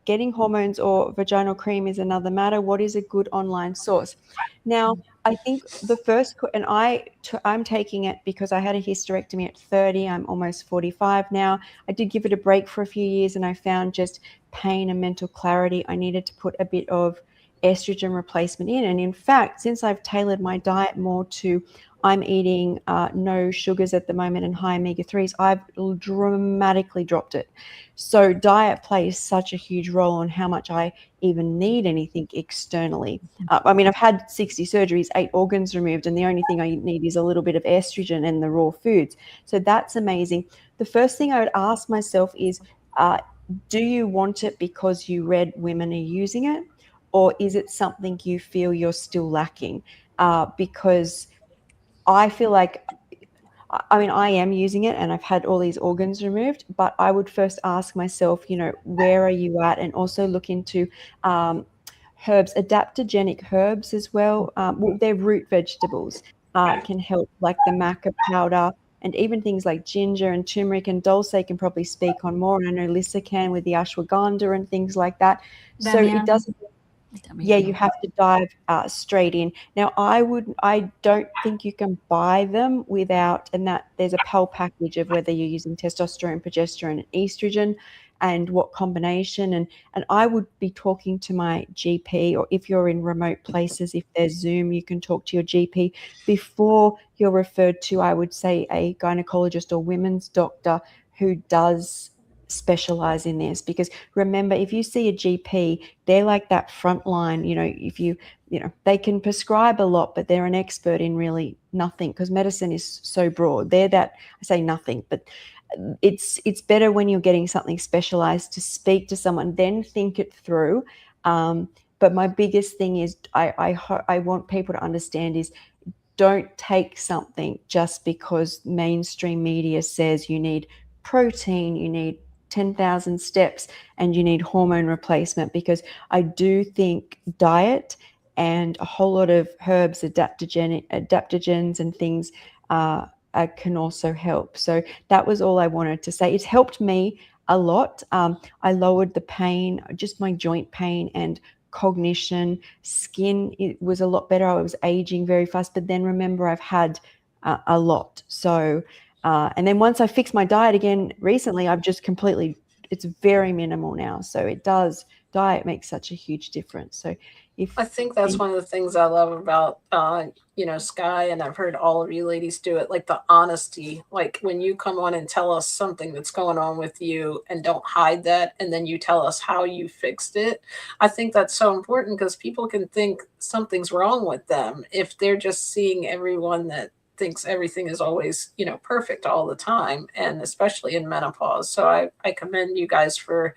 getting hormones or vaginal cream is another matter. What is a good online source? Now, I think the first, and I'm taking it because I had a hysterectomy at 30. I'm almost 45 now. I did give it a break for a few years, and I found just pain and mental clarity. I needed to put a bit of estrogen replacement in. And in fact, since I've tailored my diet more to, I'm eating no sugars at the moment and high omega-3s, I've dramatically dropped it. So diet plays such a huge role on how much I even need anything externally. I mean, I've had 60 surgeries, 8 organs removed, and the only thing I need is a little bit of estrogen and the raw foods. So that's amazing. The first thing I would ask myself is, do you want it because you read women are using it? Or is it something you feel you're still lacking? Because I feel like, I mean, I am using it and I've had all these organs removed, but I would first ask myself, where are you at? And also look into herbs, adaptogenic herbs as well. They're root vegetables, can help, like the maca powder, and even things like ginger and turmeric, and Dulce can probably speak on more. And I know Lissa can with the ashwagandha and things like that. So it doesn't. Yeah, you have to dive straight in. Now, I don't think you can buy them without, and that there's a pill package of whether you're using testosterone, progesterone, and estrogen, and what combination. And I would be talking to my GP, or if you're in remote places, if there's Zoom, you can talk to your GP before you're referred to, I would say, a gynecologist or women's doctor who does specialize in this. Because remember, if you see a GP, they're like that front line, if they can prescribe a lot, but they're an expert in really nothing, because medicine is so broad. They're that, I say nothing, but it's better when you're getting something specialized to speak to someone, then think it through. But my biggest thing is, I want people to understand is, don't take something just because mainstream media says you need protein, you need 10,000 steps, and you need hormone replacement. Because I do think diet and a whole lot of herbs, adaptogens and things can also help. So that was all I wanted to say. It's helped me a lot. I lowered the pain, just my joint pain, and cognition, skin, it was a lot better. I was aging very fast, but then remember, I've had a lot. So and then once I fixed my diet again recently, I've just completely, it's very minimal now. So diet makes such a huge difference. So I think that's one of the things I love about, Sky, and I've heard all of you ladies do it, like the honesty, like when you come on and tell us something that's going on with you and don't hide that, and then you tell us how you fixed it. I think that's so important, because people can think something's wrong with them if they're just seeing everyone that thinks everything is always, you know, perfect all the time, and especially in menopause. So I commend you guys for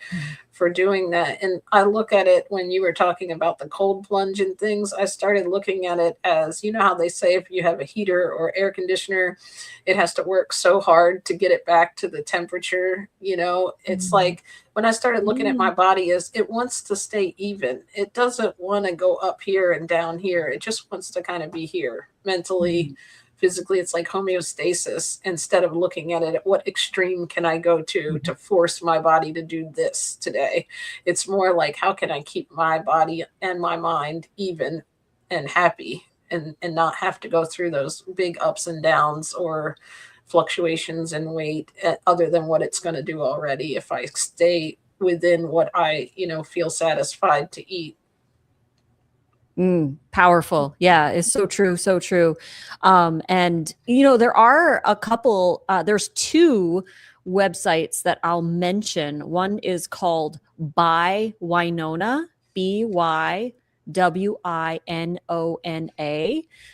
doing that. And I look at it, when you were talking about the cold plunge and things, I started looking at it as, you know how they say if you have a heater or air conditioner, it has to work so hard to get it back to the temperature, you know. It's like, when I started looking at my body, is it wants to stay even. It doesn't want to go up here and down here. It just wants to kind of be here mentally, physically. It's like homeostasis, instead of looking at it at what extreme can I go to force my body to do this today. It's more like, how can I keep my body and my mind even and happy, and not have to go through those big ups and downs or fluctuations in weight, other than what it's going to do already if I stay within what I, you know, feel satisfied to eat. Powerful. Yeah, it's so true. So true. And, you know, there are a couple, there's two websites that I'll mention. One is called By Wynonna, BYWINONA.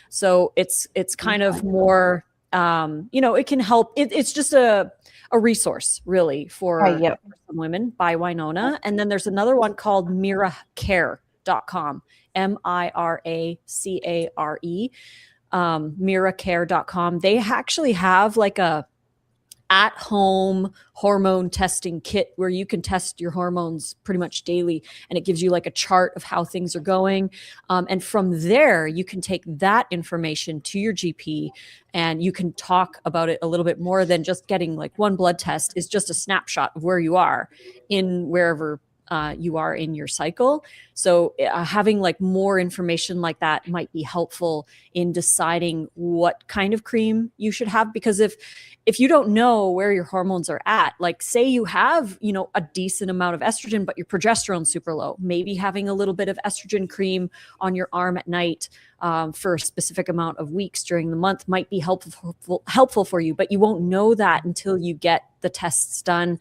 So it's kind of more, you know, it can help. It's just a resource really for some women, By Wynonna. And then there's another one called miracare.com. MIRACARE, miracare.com. They actually have like a at-home hormone testing kit where you can test your hormones pretty much daily, and it gives you like a chart of how things are going. And from there, you can take that information to your GP, and you can talk about it a little bit more than just getting like one blood test is just a snapshot of where you are in wherever you are in your cycle. So having like more information like that might be helpful in deciding what kind of cream you should have. Because if you don't know where your hormones are at, like say you have, you know, a decent amount of estrogen, but your progesterone's super low, maybe having a little bit of estrogen cream on your arm at night for a specific amount of weeks during the month might be helpful for you, but you won't know that until you get the tests done,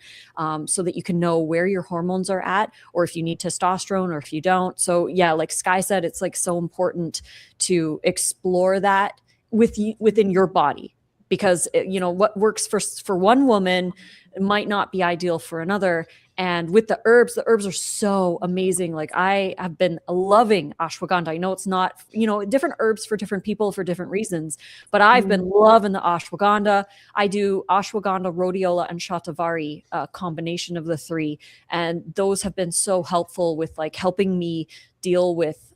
so that you can know where your hormones are at, or if you need testosterone or if you don't. So yeah, like Sky said, it's like so important to explore that within your body, because you know what works for one woman might not be ideal for another. And with the herbs are so amazing. Like I have been loving ashwagandha. I know it's not, you know, different herbs for different people for different reasons, but I've been loving the ashwagandha. I do ashwagandha, rhodiola, and shatavari, a combination of the three. And those have been so helpful with like helping me deal with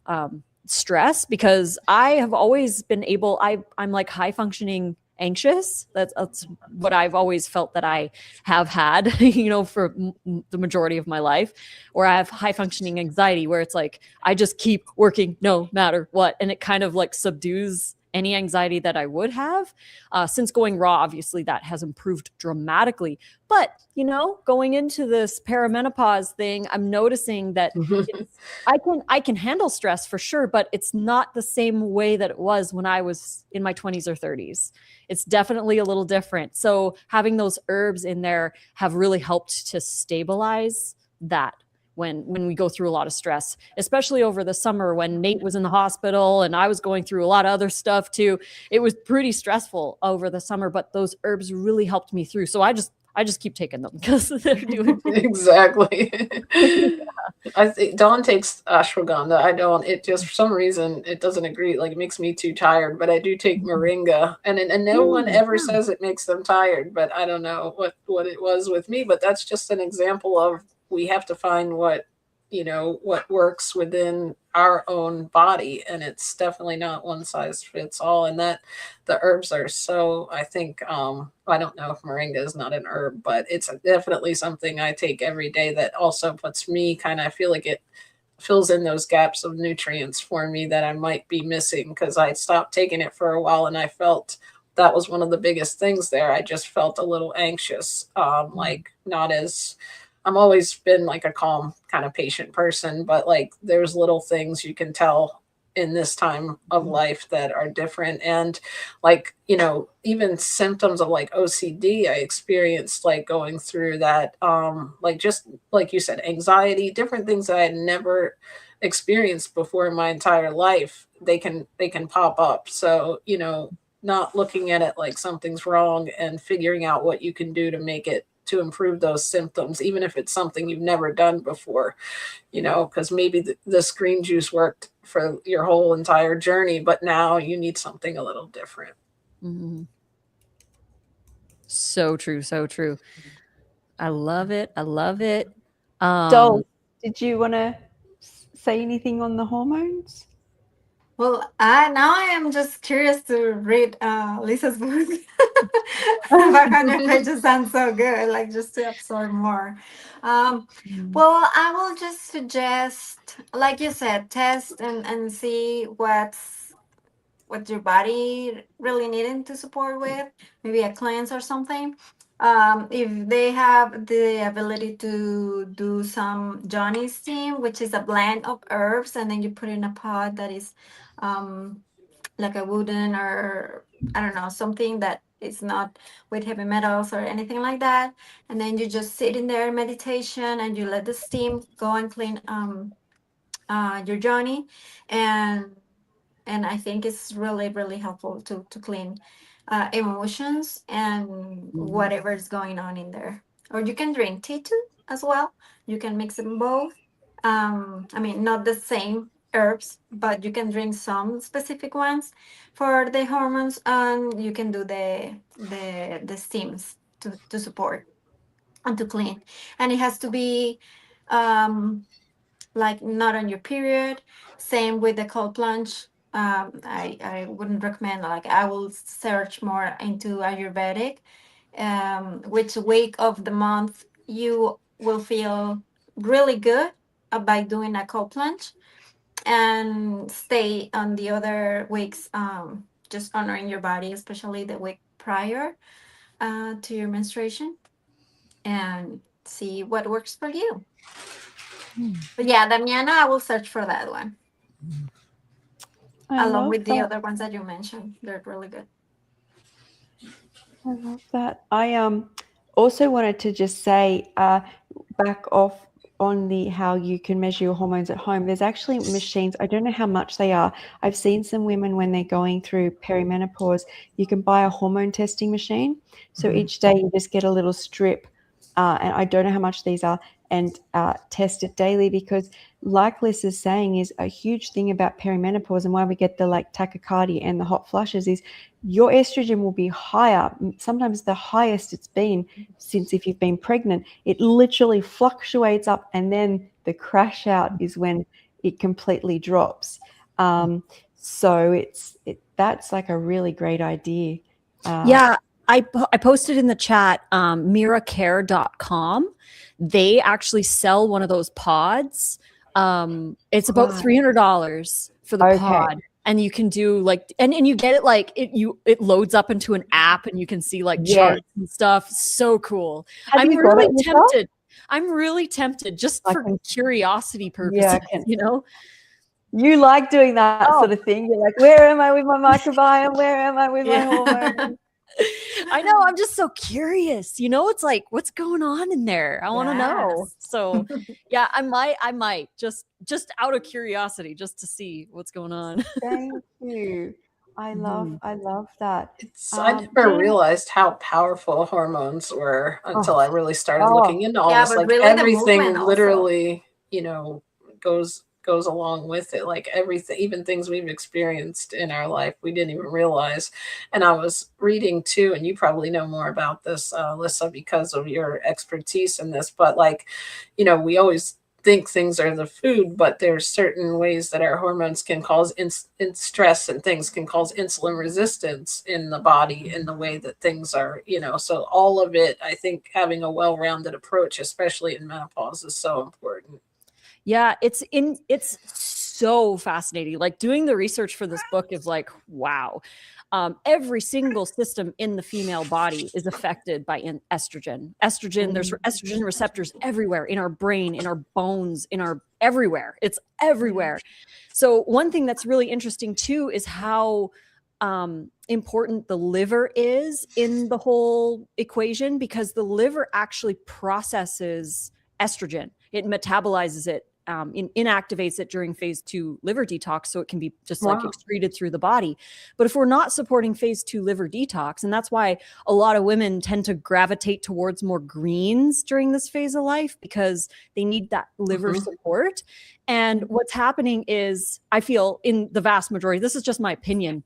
stress, because I have always been able, I'm like high functioning anxious. That's what I've always felt that I have had, you know, for the majority of my life. Or I have high functioning anxiety, where it's like I just keep working no matter what, and it kind of like subdues any anxiety that I would have. Since going raw, obviously that has improved dramatically. But, you know, going into this perimenopause thing, I'm noticing that I can handle stress for sure, but it's not the same way that it was when I was in my 20s or 30s. It's definitely a little different. So having those herbs in there have really helped to stabilize that when we go through a lot of stress, especially over the summer when Nate was in the hospital and I was going through a lot of other stuff too. It was pretty stressful over the summer, but those herbs really helped me through. So I just keep taking them because they're doing exactly. I think Dawn takes ashwagandha. I don't. It just for some reason it doesn't agree. Like it makes me too tired. But I do take moringa, and no one ever says it makes them tired. But I don't know what it was with me. But that's just an example of we have to find what works within our own body, and it's definitely not one size fits all. And that the herbs are so, I think, I don't know if moringa is not an herb, but it's definitely something I take every day that also puts me kind of, I feel like it fills in those gaps of nutrients for me that I might be missing, because I stopped taking it for a while and I felt that was one of the biggest things there. I just felt a little anxious, like not as, I'm always been like a calm kind of patient person, but like there's little things you can tell in this time of life that are different. And like, even symptoms of like OCD, I experienced like going through that, like just like you said, anxiety, different things that I had never experienced before in my entire life, they can pop up. So, not looking at it like something's wrong and figuring out what you can do to make it to improve those symptoms, even if it's something you've never done before, because maybe this green juice worked for your whole entire journey, but now you need something a little different. Mhm. So true. So true. I love it. I love it. Doll, did you want to say anything on the hormones? Well, I am just curious to read Lisa's book. 500 pages sounds so good, like just to absorb more. Well, I will just suggest, like you said, test and see what your body really needing to support with, maybe a cleanse or something. If they have the ability to do some Johnny steam, which is a blend of herbs, and then you put in a pot that is like a wooden, or I don't know, something that is not with heavy metals or anything like that, and then you just sit in there in meditation and you let the steam go and clean your Johnny, and I think it's really really helpful to clean emotions and whatever is going on in there. Or you can drink tea too as well. You can mix them both. I mean, not the same herbs, but you can drink some specific ones for the hormones, and you can do the steams to support and to clean. And it has to be like not on your period. Same with the cold plunge. I wouldn't recommend, like I will search more into Ayurvedic, which week of the month you will feel really good by doing a cold plunge, and stay on the other weeks, just honoring your body, especially the week prior to your menstruation, and see what works for you. But yeah, Damiana, I will search for that one I along love with the that. other ones that you mentioned. They're really good. I love that. I also wanted to just say, back off on the how you can measure your hormones at home. There's actually machines. I don't know how much they are. I've seen some women when they're going through perimenopause, you can buy a hormone testing machine. So each day you just get a little strip, and I don't know how much these are, and test it daily, because like Liz is saying, is a huge thing about perimenopause and why we get the like tachycardia and the hot flushes is your estrogen will be higher, sometimes the highest it's been since if you've been pregnant. It literally fluctuates up, and then the crash out is when it completely drops. So that's like a really great idea. Yeah, I posted in the chat, miracare.com. They actually sell one of those pods. It's about Right. $300 for the Okay. pod. And you can do like, and you get it like it loads up into an app, and you can see like Yes. charts and stuff. So cool. Have I'm you got really it yourself? tempted. I'm really tempted just I for can- curiosity purposes, Yeah, I can- you know? You like doing that Oh. sort of thing. You're like, where am I with my microbiome? Where am I with my hormones? I know. I'm just so curious. It's like, what's going on in there? I want to know. Yes. So, yeah, I might just out of curiosity, just to see what's going on. Thank you. I love that. I never Jen- realized how powerful hormones were until I really started Oh. looking into all Yeah, this. but Like really the everything movement also. literally, goes along with it. Like everything, even things we've experienced in our life, we didn't even realize. And I was reading too, and you probably know more about this, Lissa, because of your expertise in this. But like, we always think things are the food, but there's certain ways that our hormones can cause stress, and things can cause insulin resistance in the body in the way that things are, so all of it, I think having a well-rounded approach, especially in menopause, is so important. Yeah, it's so fascinating. Like doing the research for this book is like, wow. Every single system in the female body is affected by estrogen. There's estrogen receptors everywhere in our brain, in our bones, everywhere. It's everywhere. So one thing that's really interesting too is how important the liver is in the whole equation, because the liver actually processes estrogen. It metabolizes it inactivates it during phase 2 liver detox, so it can be just like Wow. excreted through the body. But if we're not supporting phase 2 liver detox, and that's why a lot of women tend to gravitate towards more greens during this phase of life, because they need that liver support. And what's happening is, I feel in the vast majority, this is just my opinion,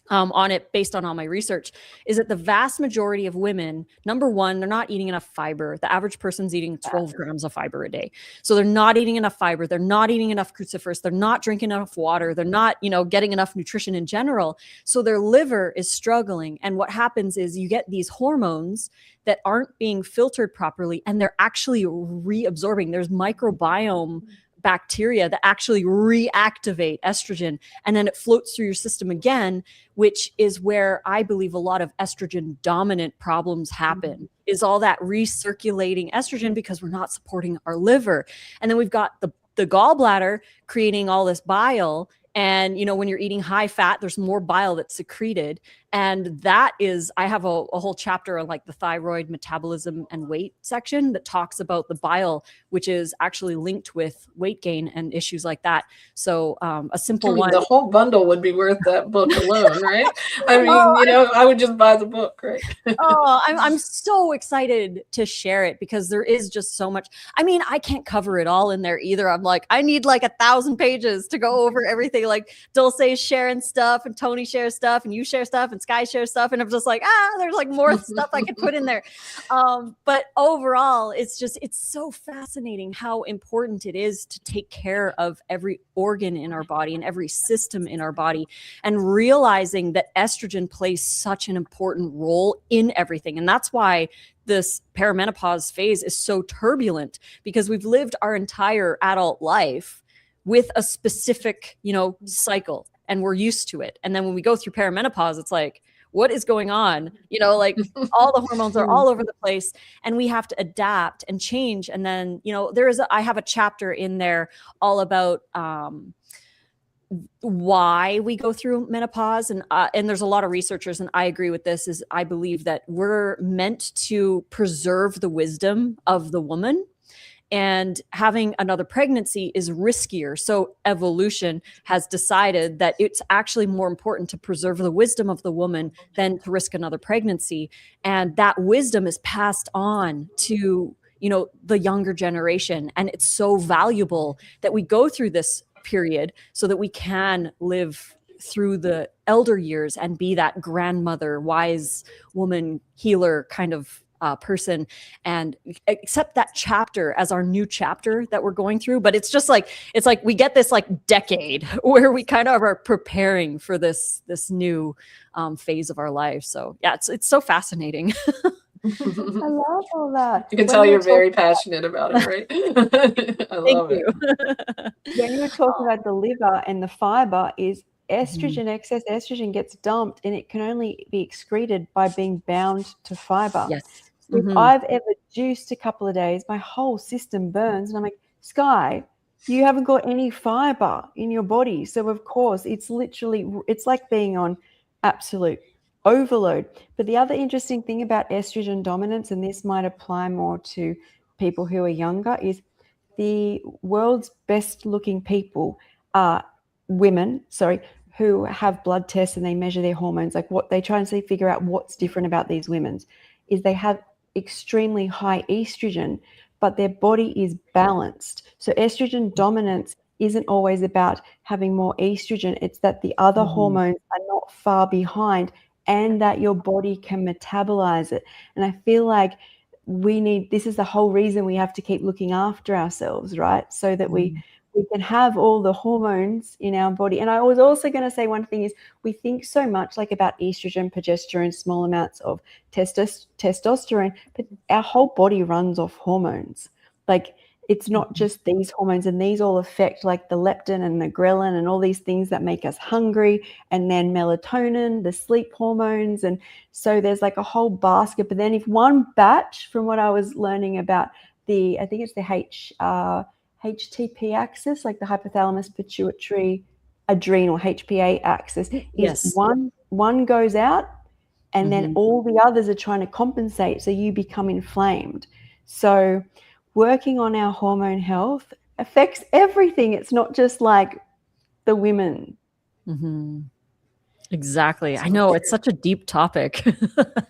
on it based on all my research, is that the vast majority of women, number one, they're not eating enough fiber. The average person's eating 12 grams of fiber a day. So they're not eating enough fiber. They're not eating enough cruciferous. They're not drinking enough water. They're not, getting enough nutrition in general. So their liver is struggling. And what happens is you get these hormones that aren't being filtered properly, and they're actually reabsorbing. There's microbiome bacteria that actually reactivate estrogen, and then it floats through your system again, which is where I believe a lot of estrogen dominant problems happen, is all that recirculating estrogen because we're not supporting our liver. And then we've got the gallbladder creating all this bile. And, when you're eating high fat, there's more bile that's secreted. And that is, I have a whole chapter on like the thyroid metabolism and weight section that talks about the bile, which is actually linked with weight gain and issues like that. So a simple one. The whole bundle would be worth that book alone, right? I mean, I would just buy the book, right? I'm so excited to share it because there is just so much. I mean, I can't cover it all in there either. I'm like, I need like 1,000 pages to go over everything. Like Dulce is sharing stuff, and Tony shares stuff, and you share stuff, and Sky shares stuff, and I'm just like, there's like more stuff I could put in there. But overall, it's so fascinating how important it is to take care of every organ in our body and every system in our body, and realizing that estrogen plays such an important role in everything. And that's why this perimenopause phase is so turbulent, because we've lived our entire adult life with a specific, cycle, and we're used to it. And then when we go through perimenopause, it's like, what is going on? Like all the hormones are all over the place, and we have to adapt and change. And then, I have a chapter in there all about why we go through menopause. And there's a lot of researchers, and I agree with this, is I believe that we're meant to preserve the wisdom of the woman. And having another pregnancy is riskier. So evolution has decided that it's actually more important to preserve the wisdom of the woman than to risk another pregnancy. And that wisdom is passed on to, the younger generation. And it's so valuable that we go through this period so that we can live through the elder years and be that grandmother, wise woman, healer kind of person, and accept that chapter as our new chapter that we're going through. But it's like we get this like decade where we kind of are preparing for this new phase of our life. So yeah, it's so fascinating. I love all that. You can tell you're very passionate about it, right? I love it. When you were talking about the liver and the fiber, is estrogen, excess estrogen gets dumped, and it can only be excreted by being bound to fiber. Yes. If I've ever juiced a couple of days, my whole system burns, and I'm like, Sky, you haven't got any fiber in your body. So of course it's like being on absolute overload. But the other interesting thing about estrogen dominance, and this might apply more to people who are younger, is the world's best looking people are women, who have blood tests and they measure their hormones. Like what they try and figure out what's different about these women's is they have extremely high estrogen, but their body is balanced. So estrogen dominance isn't always about having more estrogen. It's that the other hormones are not far behind, and that your body can metabolize it. And I feel like this is the whole reason we have to keep looking after ourselves, right? So that we can have all the hormones in our body. And I was also going to say one thing is, we think so much like about estrogen, progesterone, small amounts of testosterone, but our whole body runs off hormones. Like it's not just these hormones, and these all affect like the leptin and the ghrelin and all these things that make us hungry, and then melatonin, the sleep hormones. And so there's like a whole basket. But then if one batch, from what I was learning about I think it's the HTP axis, like the hypothalamus pituitary adrenal HPA axis, is one goes out, and then all the others are trying to compensate, so you become inflamed. So working on our hormone health affects everything. It's not just like the women. Hmm. Exactly. I know it's such a deep topic. It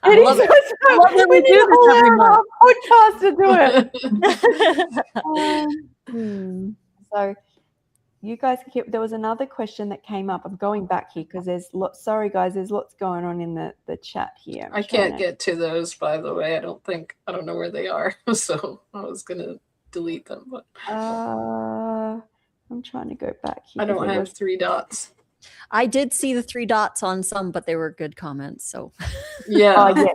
I love it. I love that we need do a this whole every hour month. podcast to do it. So you guys can keep. There was another question that came up. I'm going back here because there's lots. Sorry guys, there's lots going on in the chat here. I can't get to those, by the way. I don't know where they are. So I was gonna delete them, but I'm trying to go back here. I don't have 3 dots. I did see the 3 dots on some, but they were good comments. So Yeah, Oh yeah.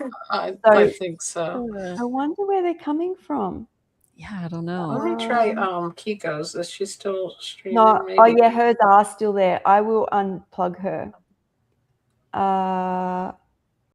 I think so. I wonder where they're coming from. yeah, I don't know. Let me try Kiko's. Is she still streaming? No. Maybe? Oh yeah, hers are still there. I will unplug her.